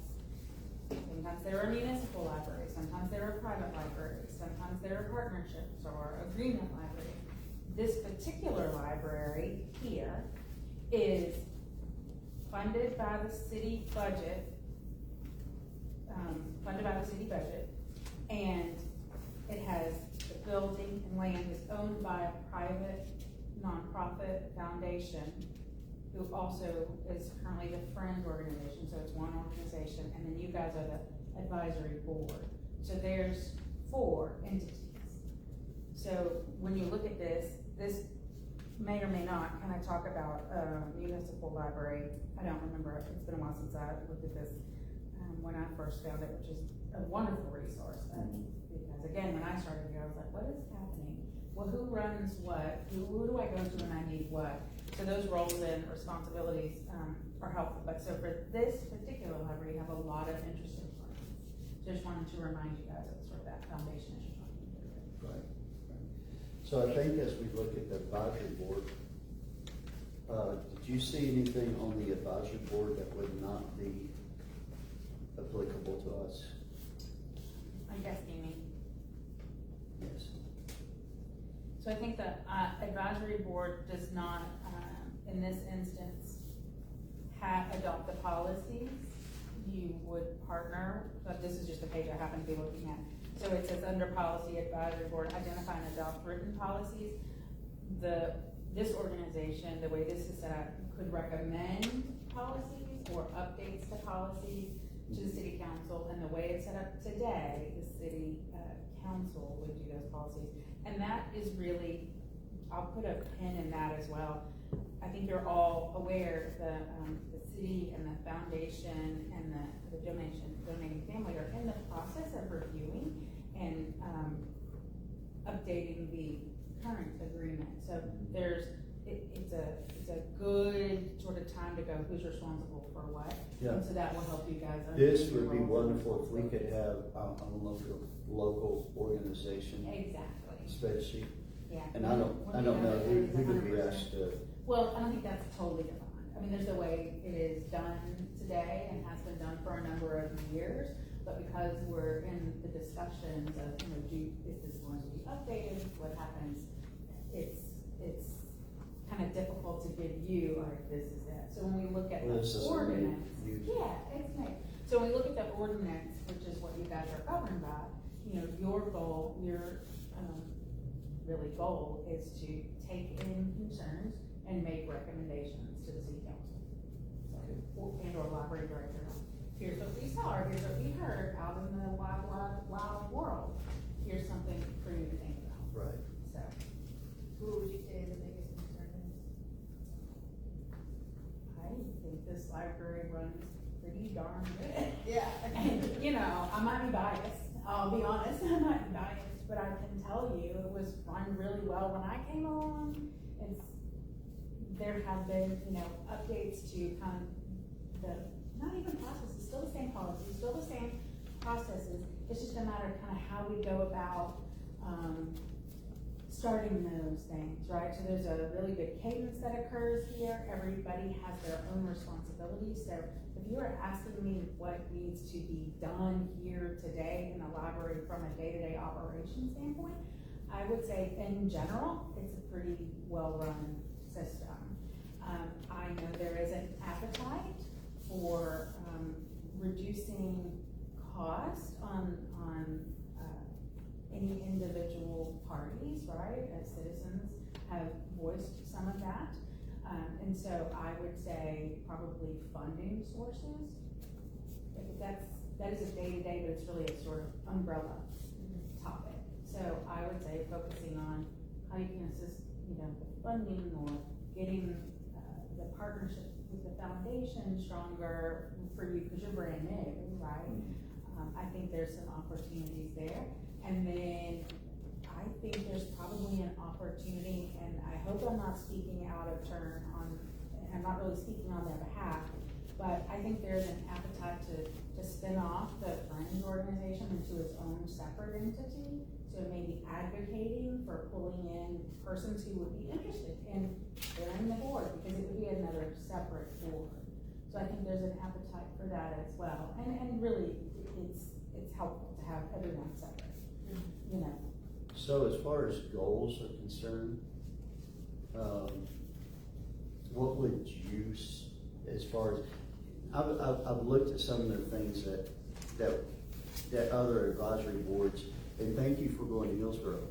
Sometimes they're a municipal library, sometimes they're a private library, sometimes they're partnerships or agreement library. This particular library here is funded by the city budget, and it has the building and land is owned by a private nonprofit foundation who also is currently the Friends organization, so it's one organization, and then you guys are the advisory board. So there's 4 entities. So when you look at this may or may not, can I talk about municipal library? I don't remember, it's been a while since I looked at this when I first found it, which is a wonderful resource. Because again, when I started here, I was like, what is happening? Well, who runs what? Who do I go to when I need what? So those roles and responsibilities are helpful. But so for this particular library, you have a lot of interesting friends. Just wanted to remind you guys of sort of that foundation as you're talking through it. Right. So I think as we look at the advisory board, did you see anything on the advisory board that would not be applicable to us? I guess, Amy. Yes. So I think the advisory board does not, in this instance, adopt the policies. You would partner, but this is just the page I happen to be looking at. So it says under policy advisory board, identify and adopt written policies. This organization, the way this is set up, could recommend policies or updates to policies to the city council, and the way it's set up today, the city council would do those policies. And that is really, I'll put a pin in that as well. I think you're all aware that the city and the foundation and the donating family are in the process of reviewing and updating the current agreement. So it's a good sort of time to go, who's responsible for what. Yeah. And so that will help you guys. This would be understand your roles and wonderful if we could have a local organization Exactly. spreadsheet. Yeah. And I don't know who would be asked to. Well, I don't think that's totally defined. I mean, there's the way it is done today and has been done for a number of years, but because we're in the discussions of, is this going to be updated? What happens? It's kind of difficult to give you, like, this is it. So when we look at Well, this the is ordinance, new. yeah, it's new. So when we look at the ordinance, which is what you guys are governed by, you know, your goal, your, really goal is to take in concerns and make recommendations to the city council. So, and or library director. Here's what we saw, or here's what we heard out in the wild world. Here's something for you to think about. Right. So, Who would you say the biggest concern is? I think this library runs pretty darn good. Yeah. And, you know, I might be biased, I'll be honest, I might be biased, but I can tell you, it was run really well when I came along. There have been, you know, updates to kind of the, not even processes, still the same policies, still the same processes. It's just a matter of kind of how we go about, starting those things, right? So there's a really good cadence that occurs here. Everybody has their own responsibilities. So if you are asking me what needs to be done here today in the library from a day-to-day operation standpoint, I would say in general, it's a pretty well-run system. I know there is an appetite for reducing cost on any individual parties, right? As citizens have voiced some of that. And so I would say probably funding sources. That is a day-to-day, but it's really a sort of umbrella topic. So I would say focusing on how you can assist, you know, with funding or getting the partnership with the foundation stronger for you, because you're brand new, right? I think there's some opportunities there. And then I think there's probably an opportunity, and I hope I'm not speaking out of turn I'm not really speaking on their behalf, but I think there's an appetite to spin off the Friends organization into its own separate entity. So maybe advocating for pulling in persons who would be interested in joining the board, because it would be another separate board. So I think there's an appetite for that as well. And really, it's helpful to have everyone separate, you know. So as far as goals are concerned, what would you, as far as, I've looked at some of the things that other advisory boards, and thank you for going to Hillsborough.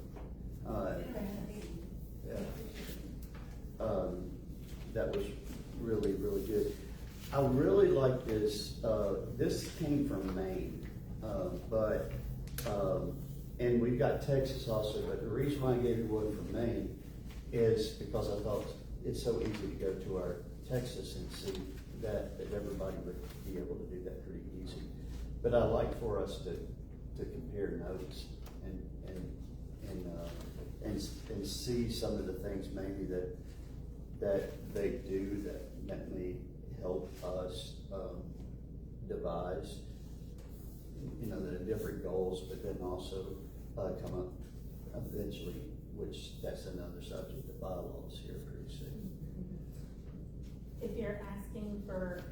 That was really, really good. I really like this, this came from Maine, and we've got Texas also, but the reason why I gave you one from Maine is because I thought it's so easy to go to our Texas and see that everybody would be able to do that pretty easy. But I like for us to compare notes and see some of the things maybe that they do that may help us devise, you know, the different goals, but then also come up eventually, which that's another subject, the bylaws here pretty soon. If you're asking for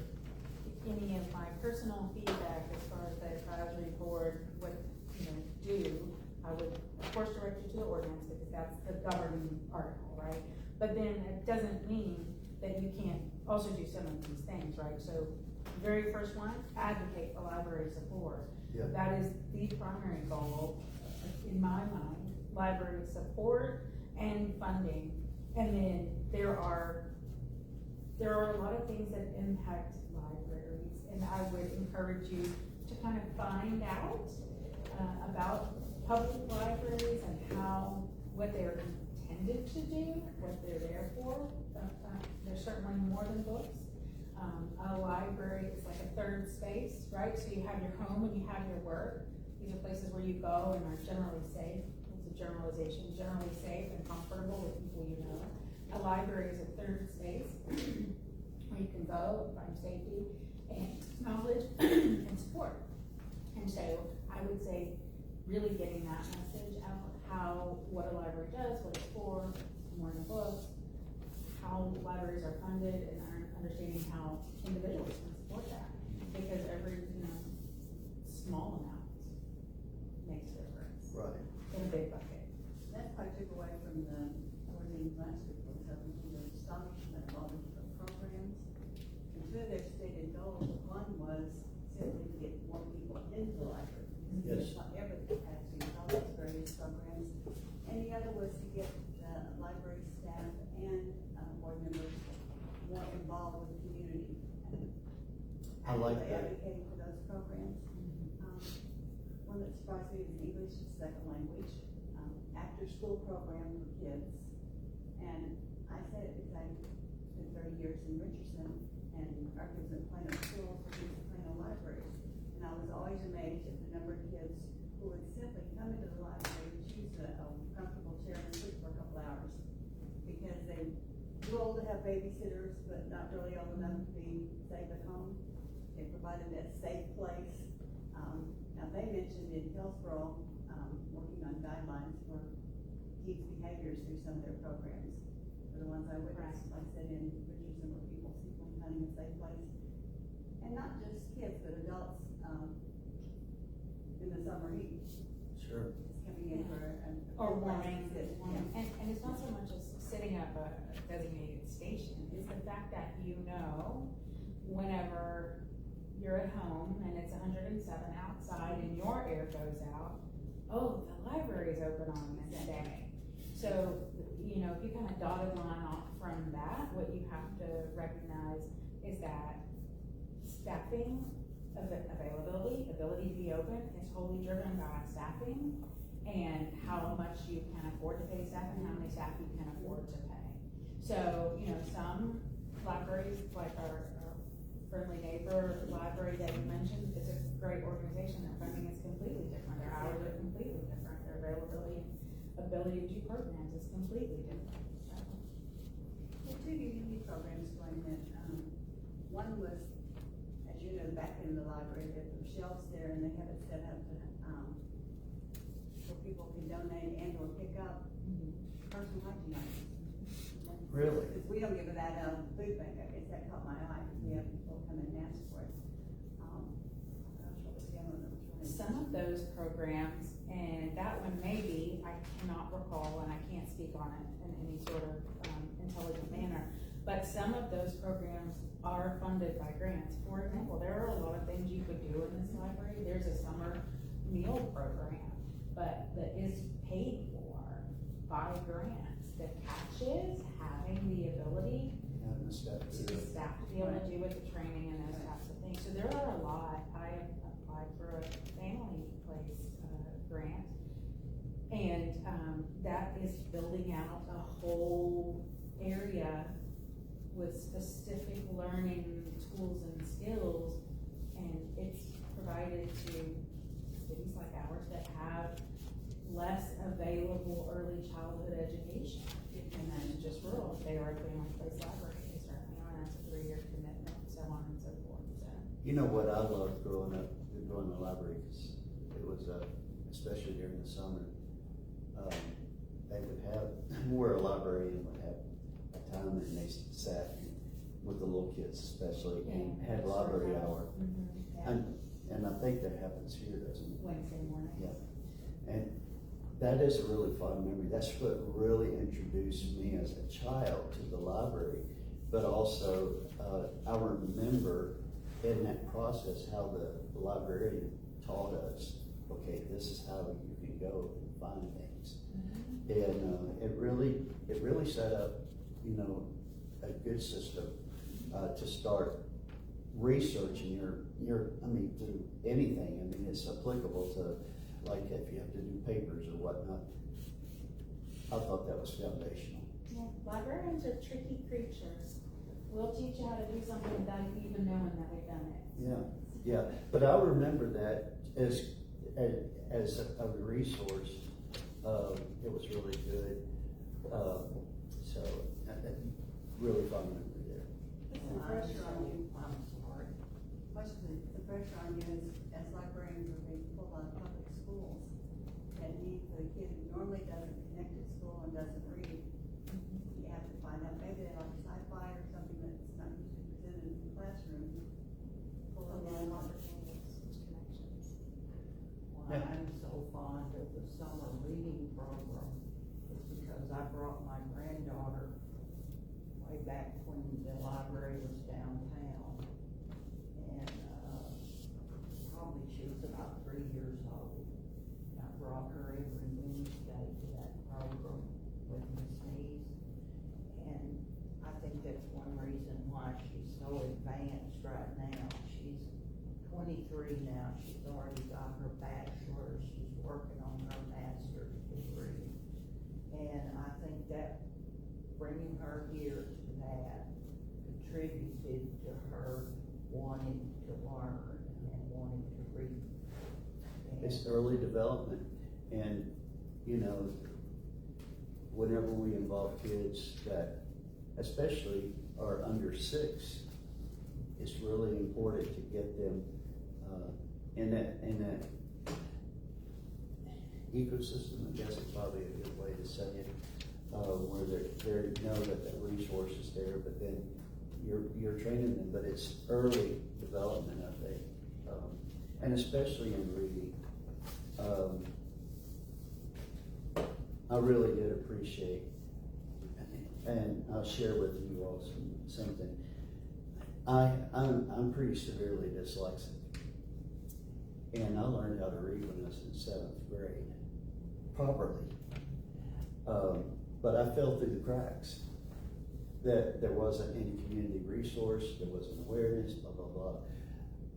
any of my personal feedback as far as the advisory board would, you know, do, I would of course direct you to the ordinance, because that's the governing article, right? But then it doesn't mean that you can't also do some of these things, right? So the very first one, advocate for library support. Yeah. That is the primary goal in my mind, library support and funding. And then there are a lot of things that impact libraries, and I would encourage you to kind of find out about public libraries and what they're intended to do, what they're there for. They're certainly more than books. A library is like a third space, right? So you have your home and you have your work. These are places where you go and are generally safe. It's a generalization, generally safe and comfortable with people you know. A library is a third space where you can go and find safety and knowledge and support. And so I would say really getting that message out, what a library does, what it's for, more in the books, how libraries are funded, and understanding how individuals can support that. Because every, small amount makes a difference. Right. In a big bucket. That's what I took away from the board meeting last week, was having to go to simply to get more people into the library. Yes. It's not ever the capacity, with all those various programs. And the other was to get the library staff and, board members more involved with the community. I like They that. advocating for those programs. One that surprised me is English as a second language, after-school program for kids. And I say it because I spent 30 years in Richardson, and our kids went Plano schools, we used Plano libraries. And I was always amazed at the number of kids who would simply come into the library, choose a comfortable chair and sit for a couple hours. Because they too old to have babysitters, but not really old enough to be safe at home. They provided that safe place. Now they mentioned in Hillsborough, working on guidelines for kids' behaviors through some of their programs. For the ones I witnessed, like I said, in Richardson, where people simply finding a safe place. And not just kids, but adults, in the summer heat, Sure. it's coming in for a. Or place to warming, sit. and it's not so much as setting up a designated station, it's the fact that you know, whenever you're at home and it's 107 outside and your air goes out, oh, the library's open on this day. So, you know, if you kind of dotted line off from that, what you have to recognize is that staffing, availability, ability to be open is wholly driven by staffing and how much you can afford to pay staff and how many staff you can afford to pay. So, you know, some libraries, like our friendly neighbor library that you mentioned, it's a great organization. Their funding is completely different. Their hours are completely different. Their availability and ability to do programs is completely different. So. There are two UUD programs going in. One was, as you know, back in the library, there's some shelves there and they have it set up to, so people can donate and or pick up personal hygiene items. Really? Because we don't give it that, food bank, I guess that caught my eye, because we have people come in and ask for it. I'm not sure what the other one that was really. Some of those programs, and that one maybe, I cannot recall, and I can't speak on it in any sort of intelligent manner, but some of those programs are funded by grants. For example, there are a lot of things you could do in this library. There's a summer meal program, but that is paid for by grants. The catch is having the ability Having the staff to do it. staff to be able to do with the training and those types of things. So there are a lot. I applied for a family place grant, and that is building out a whole area with specific learning tools and skills, and it's provided to cities like ours that have less available early childhood education, and that's just rural. If they are a family place library, they certainly are, and that's a 3-year commitment, so on and so forth, so. You know what I loved growing up, going to the library, because it was, especially during the summer, they would have, where a librarian would have a time and they sat with the little kids especially, and had library hour. Yeah. And I think that happens here, doesn't it? Wednesday morning. Yeah. And that is a really fun memory. That's what really introduced me as a child to the library. But also, I remember in that process how the librarian taught us, okay, this is how you can go and find things. And it really set up, you know, a good system to start researching to anything. I mean, it's applicable to, like, if you have to do papers or whatnot. I thought that was foundational. Yeah, librarians are tricky creatures. We'll teach you how to do something without even knowing that we've done it. Yeah, but I remember that as a resource. It was really good. So really fun memory there. The pressure on you, I'm sorry. much of the pressure on you as librarians are being pulled out of public schools, that need for the kid who normally doesn't connect to school and doesn't read. You have to find out, maybe they like sci-fi or something that's not usually presented in the classroom. Pull them in. Connections. Why I'm so fond of the summer reading program is because I brought my granddaughter way back when the library was downtown. And, 3 years old. I brought her every Wednesday to that program with Miss Nees. And I think that's one reason why she's so advanced right now. She's 23 now, she's already got her bachelor's, she's working on her master's degree. And I think that bringing her here to that contributed to her wanting to learn and wanting to read. And It's early development, and, you know, whenever we involve kids that especially are under 6, it's really important to get them, in that ecosystem, I guess is probably a good way to say it, where they know that that resource is there, but then you're training them, but it's early development, I think, and especially in reading. I really did appreciate, and I'll share with you all something. I'm pretty severely dyslexic, and I learned how to read when I was in 7th grade, properly. But I fell through the cracks. That there wasn't any community resource, there wasn't awareness, blah, blah, blah.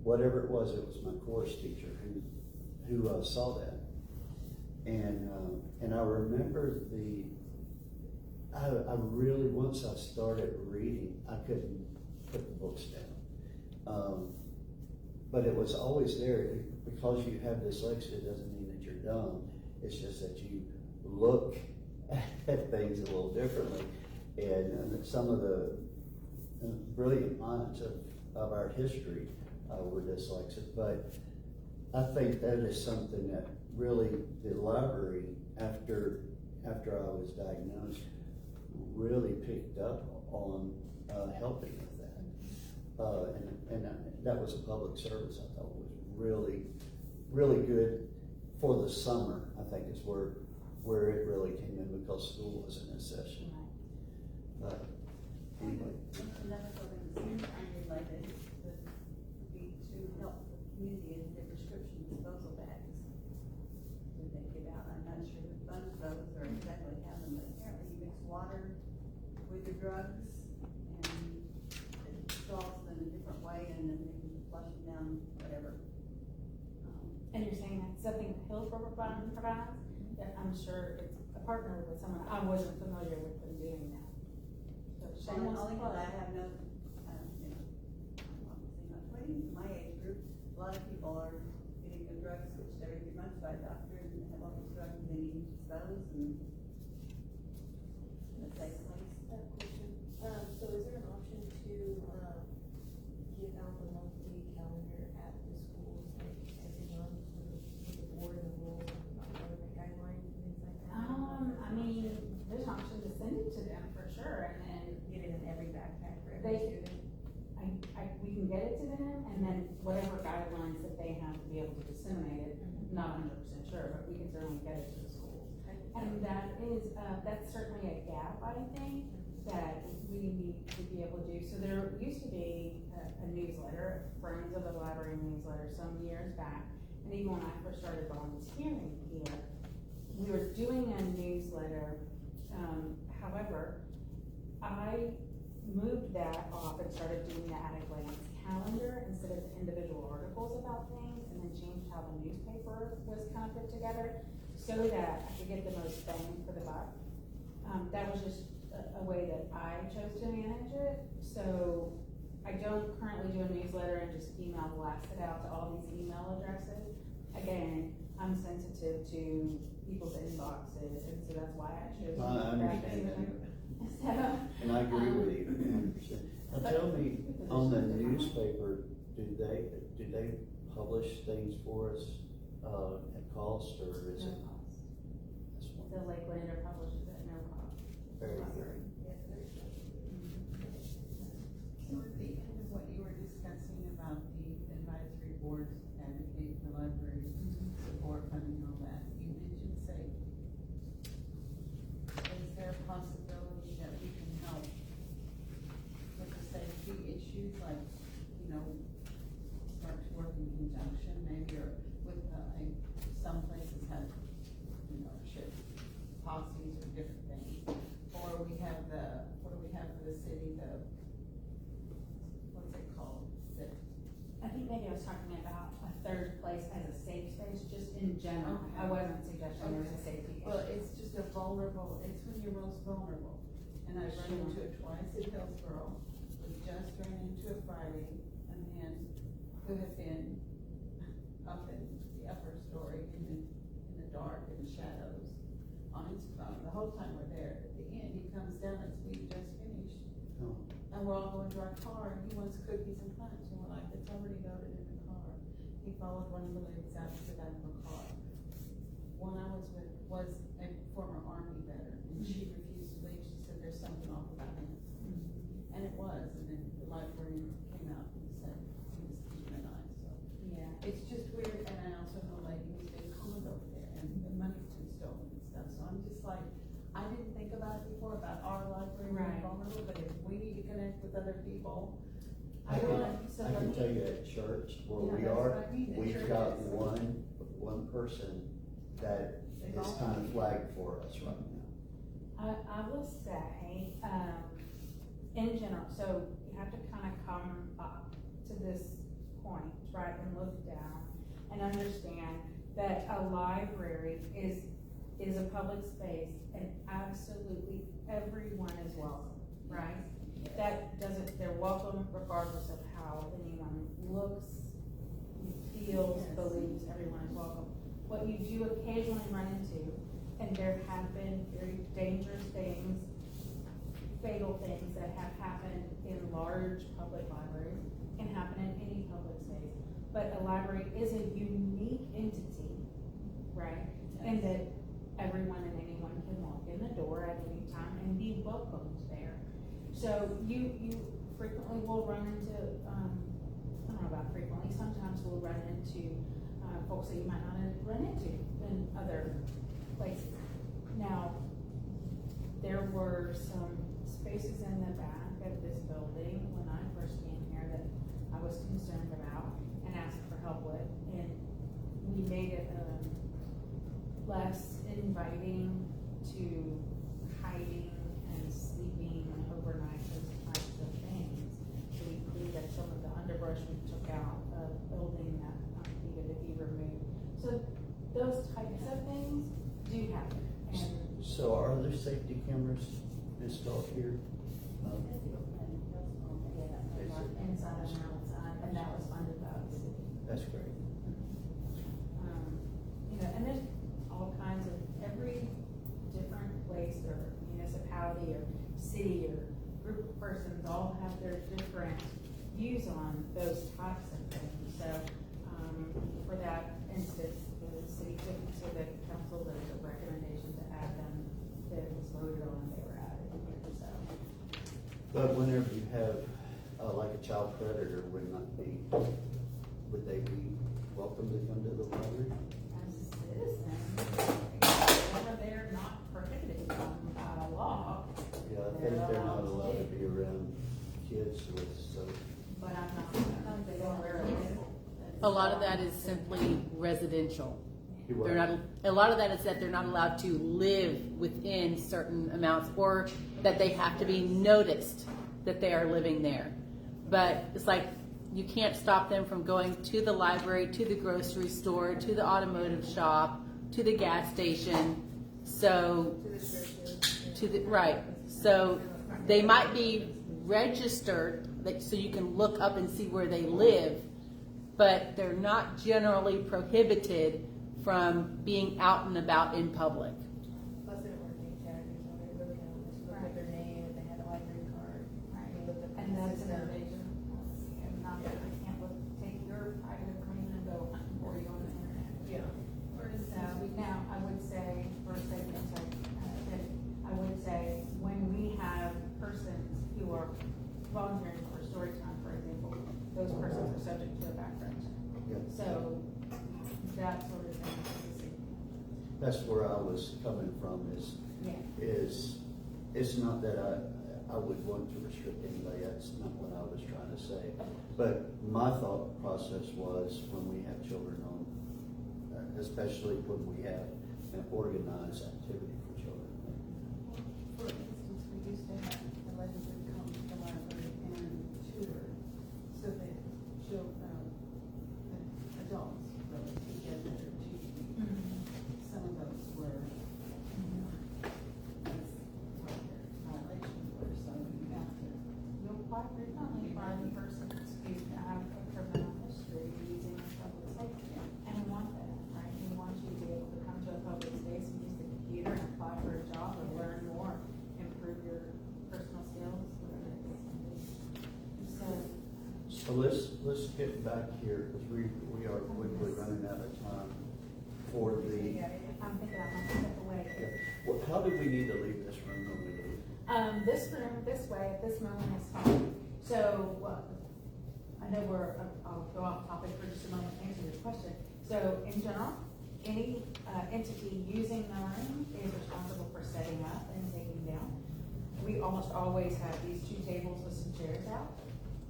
Whatever it was my course teacher who saw that. And I remember I really, once I started reading, I couldn't put the books down. But it was always there. Because you have dyslexia doesn't mean that you're dumb. It's just that you look at things a little differently. And some of the brilliant minds of our history were dyslexic. But I think that is something that really the library, after I was diagnosed, really picked up on helping with that. And that was a public service I thought was really, really good for the summer, I think is where it really came in, because school wasn't in session. But anyway. Another organization unrelated would be to help the community in their prescription disposal bags. Did they give out? I'm not sure who funds those or exactly how them, but apparently you mix water with your drugs and it dissolves them in a different way, and then they can flush them down, whatever. And you're saying that's something that Hillsborough provides? That I'm sure it's a partner with someone, I wasn't familiar with them doing that. So Only shameless because plug. I have no, you know, I'm obviously not 20, my age group, a lot of people are getting their drugs switched every 3 months by a doctor, and have all these drugs they need to dispose, and in a safe place. Question. So is there an option to, give out the monthly calendar at the schools, like every month with the board and the rules, about government guidelines and things like that? I mean, there's an option to send it to them for sure, and then Get it in every backpack for every They- student? we can get it to them, and then whatever guidelines that they have to be able to disseminate it, not 100% sure, but we can certainly get it to the schools. And that is, that's certainly a gap, I think, that we need to be able to do. So there used to be a newsletter, Friends of the Library newsletter, some years back, and even when I first started volunteering here, we were doing a newsletter. However, I moved that off and started doing the at a glance calendar instead of the individual articles about things, and then changed how the newspaper was kind of put together so that I could get the most bang for the buck. That was just a way that I chose to manage it. So I don't currently do a newsletter and just email blast it out to all these email addresses. Again, I'm sensitive to people's inboxes, and so that's why I chose. I understand that. So, And I agree with you 100%. Now tell me, on the newspaper, do they publish things for us, at cost, or is no it? cost. That's one. The Lakeland Inter publishes at no cost. Very good. Yes, there's. So at the end of what you were discussing about the advisory boards advocate for libraries, support funding, all that, you did say, is there a possibility that we can help with the safety issues, like, you know, start to work in conjunction, maybe, or with some places have, ship policies or different things. Or we have what do we have for the city, what's it called? I think maybe I was talking about a third place as a safe space, just in general. Okay. I wasn't suggesting there was a safety issue. Well, it's just it's when you're most vulnerable. And I run Sure. into it twice at Hillsborough. We just ran into a Friday, a man who had been up in the upper story in the dark, in the shadows, on his phone. The whole time we're there, at the end, he comes down and we just finished. Oh. And we're all going to our car, and he wants cookies and punch, and we're like, it's already loaded in the car. He followed one of the ladies out to the back of the car. One I was with was a former Army veteran, and she refused to leave. She said, there's something off about him. And it was, and then the librarian came out and said he was keeping an eye, so. Yeah. It's just weird, and I also know a lady who's been conned over there, and the money's been stolen and stuff, so I'm just like, I didn't think about it before, about our library Right. being vulnerable, but if we need to connect with other people. I can tell you at church where we Yeah, that's are, what I mean, the we've church got is- one person that They've is all- kind of flagged for us right now. I will say, in general, so you have to kind of come up to this point, right, and look down and understand that a library is a public space and absolutely everyone is welcome, right? That doesn't, they're welcome regardless of how anyone looks, feels, Yes. believes, everyone is welcome. What you do occasionally run into, and there have been very dangerous things, fatal things that have happened in large public libraries, can happen in any public space. But a library is a unique entity, right? And that everyone and anyone can walk in the door at any time and be welcomed there. So you frequently will run into, I don't know about frequently, sometimes we'll run into folks that you might not run into in other places. Now, there were some spaces in the back of this building when I first came here that I was concerned about and asked for help with, and we made it less inviting to hiding and sleeping overnight, those types of things. So we cleaned up some of the underbrush we took out of the building that needed to be removed. So those types of things do happen. And So are there safety cameras installed here? inside and outside, and that was funded by the city. That's great. And there's all kinds of, every different place or municipality or city or group of persons all have their different views on those types of things. So, for that instance, the city took to the council, there's a recommendation to add them, that was voted on, they were added here, so. But whenever you have, like a child predator, would they be welcome to come to the library? As a citizen, whenever they're not prohibited by law, Yeah, I think they're not allowed to be around kids with, so. but I'm not aware of it. A lot of that is simply residential. You They're not, a lot of that is that they're not allowed to live within certain amounts, or that they have to be noticed that they are living there. But it's like, you can't stop them from going to the library, to the grocery store, to the automotive shop, to the gas station. So, right. So they might be registered, so you can look up and see where they live, but they're not generally prohibited from being out and about in public. Plus, they don't work any characters, so they really don't just look at their name, if they had a library card. They looked up And the that's an system. invasion. And not that I can't take your private information and go for you on the internet. Yeah. So now, I would say, for a second, that I would say, when we have persons who are volunteering for story time, for example, those persons are subject to a background check. Yeah. So that sort of thing is, That's where I was coming from yeah. is it's not that I would want to restrict anybody, that's not what I was trying to say. But my thought process was when we have children on, especially when we have an organized activity for children. For instance, we used to have the would come to the library and tutor, so that adults really could get their tutoring. Some of those were, that's what their violations were, so you have to. You'll quite frequently find persons who have a criminal history using a public space. And we want that, right? We want you to be able to come to a public space and use the computer and apply for a job or learn more, improve your personal skills, whatever it is. So, So let's get back here, because we are quickly running out of time for the, I'm thinking I'm gonna step away. well, how do we need to leave this room when we leave? This room, this way, at this moment is fine. So, I know I'll go off topic for just a moment to answer your question. So, in general, any entity using the room is responsible for setting up and taking down. We almost always have these 2 tables with some chairs out.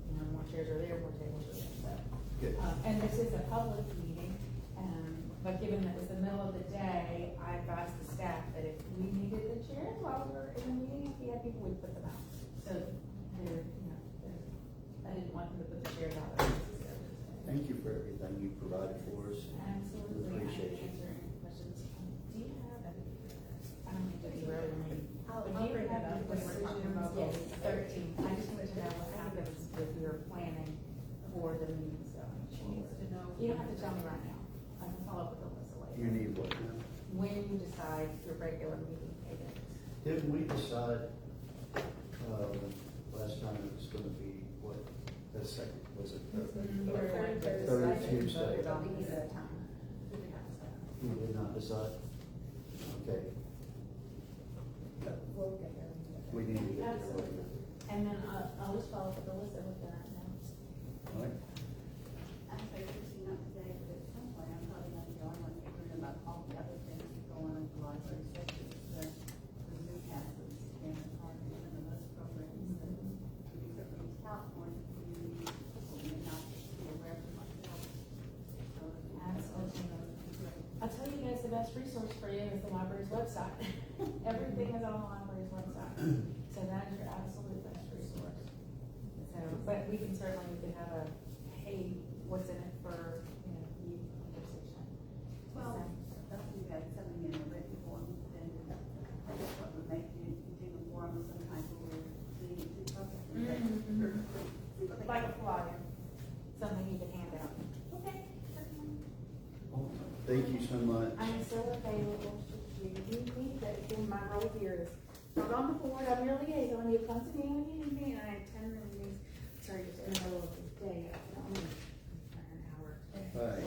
You know, more chairs are there, more tables are there, so. Good. And this is a public meeting, but given that it was the middle of the day, I advised the staff that if we needed the chairs while we were in the meeting, if we had people, we'd put them out. So I didn't want them to put the chairs out unnecessarily. Thank you for everything you provided for us. Absolutely. We appreciate you. I can answer any questions. Do you have, I don't need to be really mean. I'll But do you bring it have up the when we're talking decisions? about Yes, goals. 13. I just wanted to know what happens with your planning for the meetings going She needs to know. You don't have to tell me right now. I can follow up with Alyssa later. You need what now? When you decide your regular meeting cadence. Didn't we decide, last time it was gonna be, what, the second, was it the third Tuesday? We need that time. We did not decide? Okay. We'll get there. We need to get there. Absolutely. And then I'll just follow up with Alyssa with that now. All right. I say Chrissy, not today, but at some point, I'm probably not the only one hearing about all the other things that go on at the library, such as the new passes and the parking and the those programs that we get from California community, and not be aware of myself. So, Absolutely. I'll tell you guys, the best resource for you is the library's website. Everything is on the library's website. So that is your absolute best resource. So, but we can certainly, we could have a, hey, what's in it for, you conversation. well, So, that's you guys sending in a written form, then that's what would make you do the form sometimes when we're meeting two public. Like a flyer, something you can hand out. Okay. Thank you so much. I'm so available to you. You need that, in my role here is, not on the board, I'm your liaison, you come to me when you need me, and I attend the meetings. Sorry, just in the middle of the day, I can only, for an hour. All right.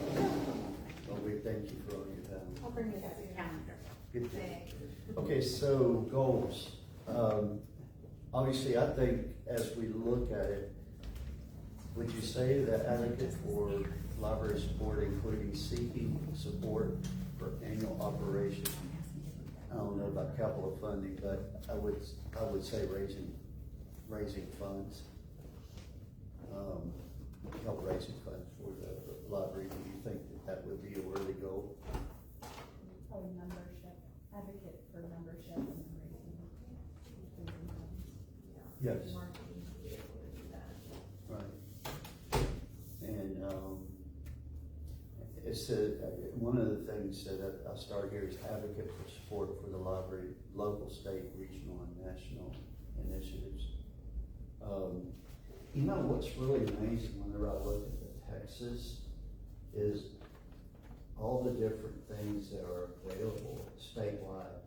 Well, we thank you for all your time. I'll bring you guys a calendar. Good. Okay, so goals. Obviously, I think as we look at it, would you say that advocate for library support, including seeking support for annual operations? I don't know about capital funding, but I would say raising funds. Help raising funds for the library. Do you think that would be a worthy goal? Probably membership, advocate for membership and raising. Yes. Right. And, it's one of the things that I start here is advocate for support for the library, local, state, regional, and national initiatives. You know, what's really amazing whenever I look at the Texas is all the different things that are available statewide,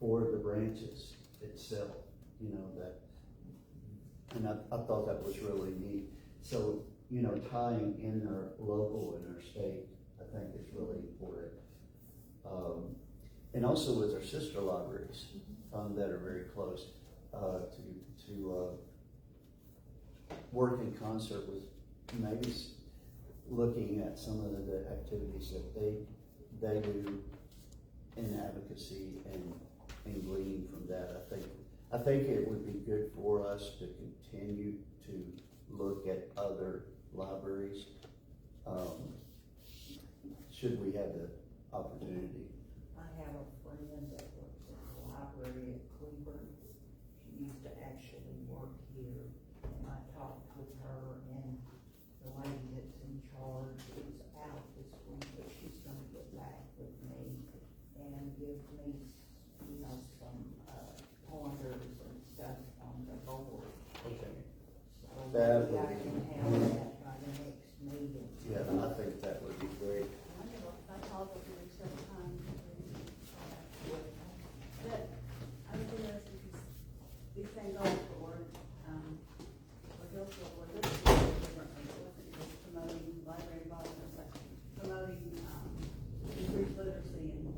for the branches itself, that, and I thought that was really neat. So, tying in our local and our state, I think is really important. And also with our sister libraries, that are very close, to work in concert with maybe looking at some of the activities that they do in advocacy and gleaning from that. I think it would be good for us to continue to look at other libraries should we have the opportunity. I have a friend that works at the library at Cleburne. She used to actually work here, and I talked with her, and the lady that's in charge is out this week, but she's gonna get back with me and give me, some, pointers and stuff on the board. Okay. So That maybe I would can be- have that by the next meeting. Yeah, I think that would be great. I called over here several times. But I was interested because these things all for, we're built for, we're built for differently. It wasn't just promoting library volume, but promoting, increased literacy in the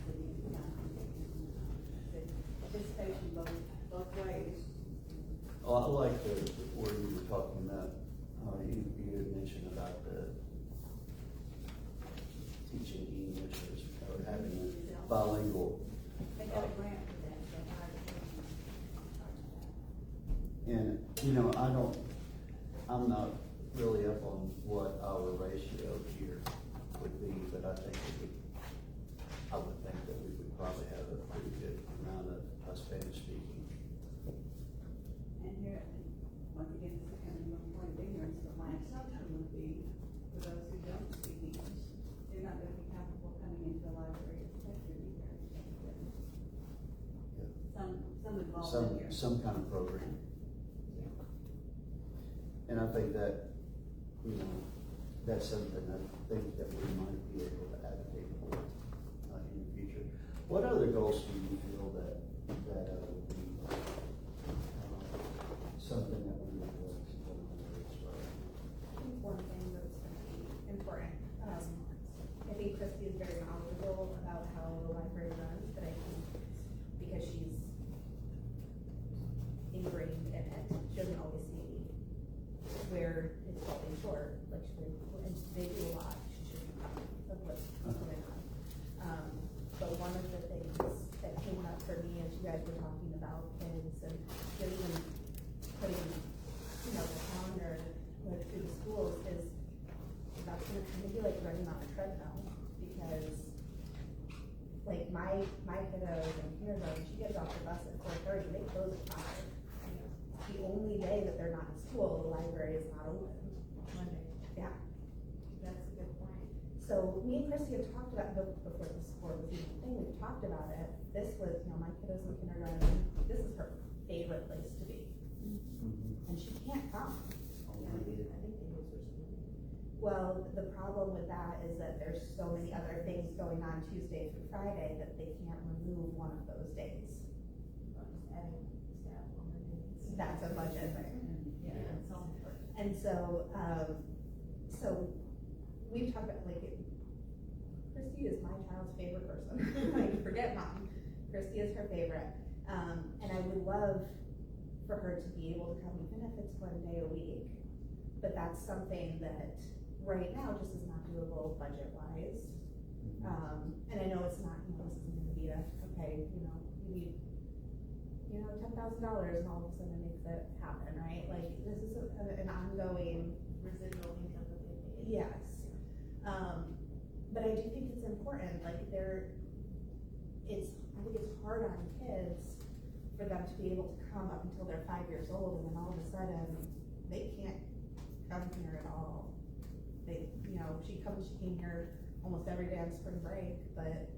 city and county. And, participation both ways. Oh, I like where you were talking about, you had mentioned about the teaching English or having a bilingual. They got a grant for that, so And, I'm not really up on what our ratio here would be, but I would think that we would probably have a pretty good amount of Spanish speaking. And here, once again, this is kind of one point of ignorance, but my assumption would be, for those who don't speak English, they're not gonna be comfortable coming into the library as teachers either. Some involvement here. Some kind of program. And I think that, that's something I think that we might be able to advocate for, in the future. What other goals do you feel that would be, something that we would like to put on there as well? I think one thing that's gonna be important, I think Christy is very knowledgeable about how the library runs, but I think because she's ingrained in it, she doesn't always see where it's falling short, like and they do a lot, she should be proud of what's going on. But one of the things that came up for me as you guys were talking about kids and getting them, putting, the calendar through the schools is that's gonna kind of be like running on a treadmill, because like my kiddos in kindergarten, she gets off the bus at 4:30, they close at 5. The only day that they're not in school, the library is not open. Monday. Yeah. That's a good point. So me and Christy have talked about, before this board was even a thing, we've talked about it. This was, my kiddos in kindergarten, this is her favorite place to be. And she can't come. I think they was or something. Well, the problem with that is that there's so many other things going on Tuesday through Friday that they can't remove one of those days. Just adding staff on the days. That's a budget thing. Yeah, it's all important. And so, so we've talked about, like, Christy is my child's favorite person. Like, forget mom. Christy is her favorite. And I would love for her to be able to come, even if it's one day a week. But that's something that right now just is not doable budget-wise. And I know it's not, this isn't gonna be you need, $10,000 and all of a sudden it makes it happen, right? Like, this is an ongoing Residual income that they pay. yes. But I do think it's important, like I think it's hard on kids for them to be able to come up until they're 5 years old, and then all of a sudden, they can't come here at all. They, she came here almost every day on spring break, but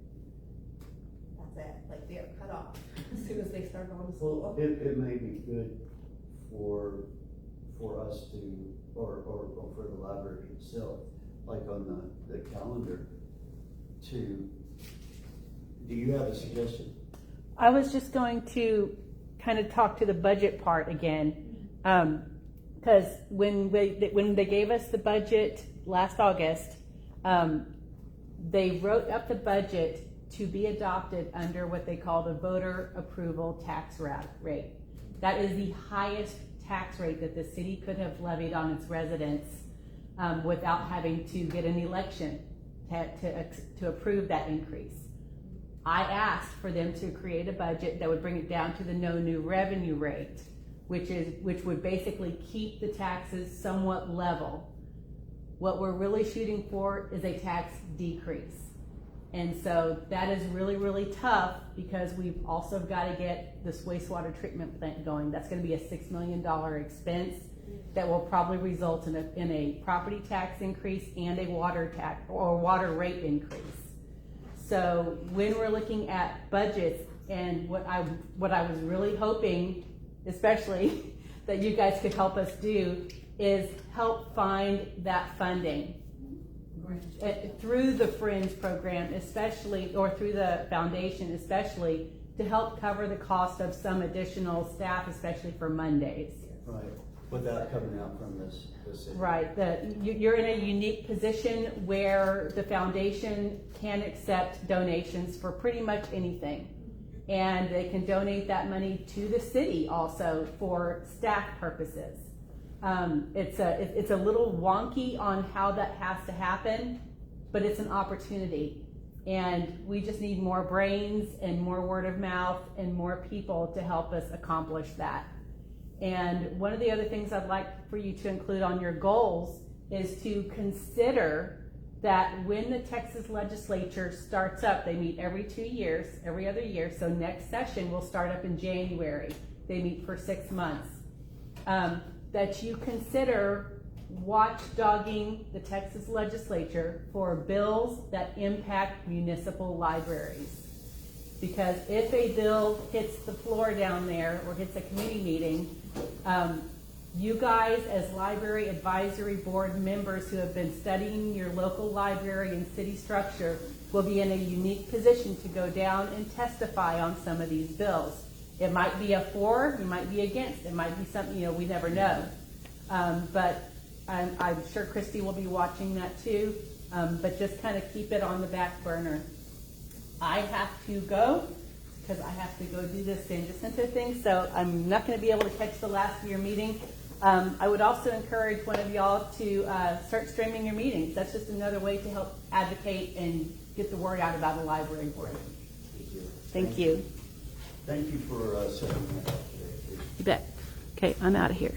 that's it, like they are cut off as soon as they start going to school. Well, it may be good for us to, or for the library itself, like on the calendar, do you have a suggestion? I was just going to kind of talk to the budget part again, because when they gave us the budget last August, they wrote up the budget to be adopted under what they call the voter approval tax rate. That is the highest tax rate that the city could have levied on its residents without having to get an election to approve that increase. I asked for them to create a budget that would bring it down to the no new revenue rate, which would basically keep the taxes somewhat level What we're really shooting for is a tax decrease. And so that is really, really tough because we've also got to get this wastewater treatment plant going. That's going to be a $6 million expense that will probably result in a property tax increase and a water tax or water rate increase. So when we're looking at budgets, and what I was really hoping, especially that you guys could help us do, is help find that funding through the Fringe program, especially, or through the foundation, especially to help cover the cost of some additional staff, especially for Mondays. Right, without coming out from this city. Right, you're in a unique position where the foundation can accept donations for pretty much anything. And they can donate that money to the city also for staff purposes. It's a little wonky on how that has to happen, but it's an opportunity. And we just need more brains and more word of mouth and more people to help us accomplish that. And one of the other things I'd like for you to include on your goals is to consider that when the Texas legislature starts up, they meet every 2 years, every other year. So next session will start up in January. They meet for 6 months. That you consider watchdogging the Texas legislature for bills that impact municipal libraries. Because if a bill hits the floor down there or hits a committee meeting, you guys as library advisory board members who have been studying your local library and city structure will be in a unique position to go down and testify on some of these bills. It might be a for, you might be against, it might be something, we never know. But I'm sure Christy will be watching that too, but just kind of keep it on the back burner. I have to go because I have to go do this San Jacinto thing, so I'm not going to be able to catch the last of your meeting. I would also encourage one of y'all to start streaming your meetings. That's just another way to help advocate and get the word out about the library board. Thank you. Thank you for setting that up today. You bet. Okay, I'm out of here.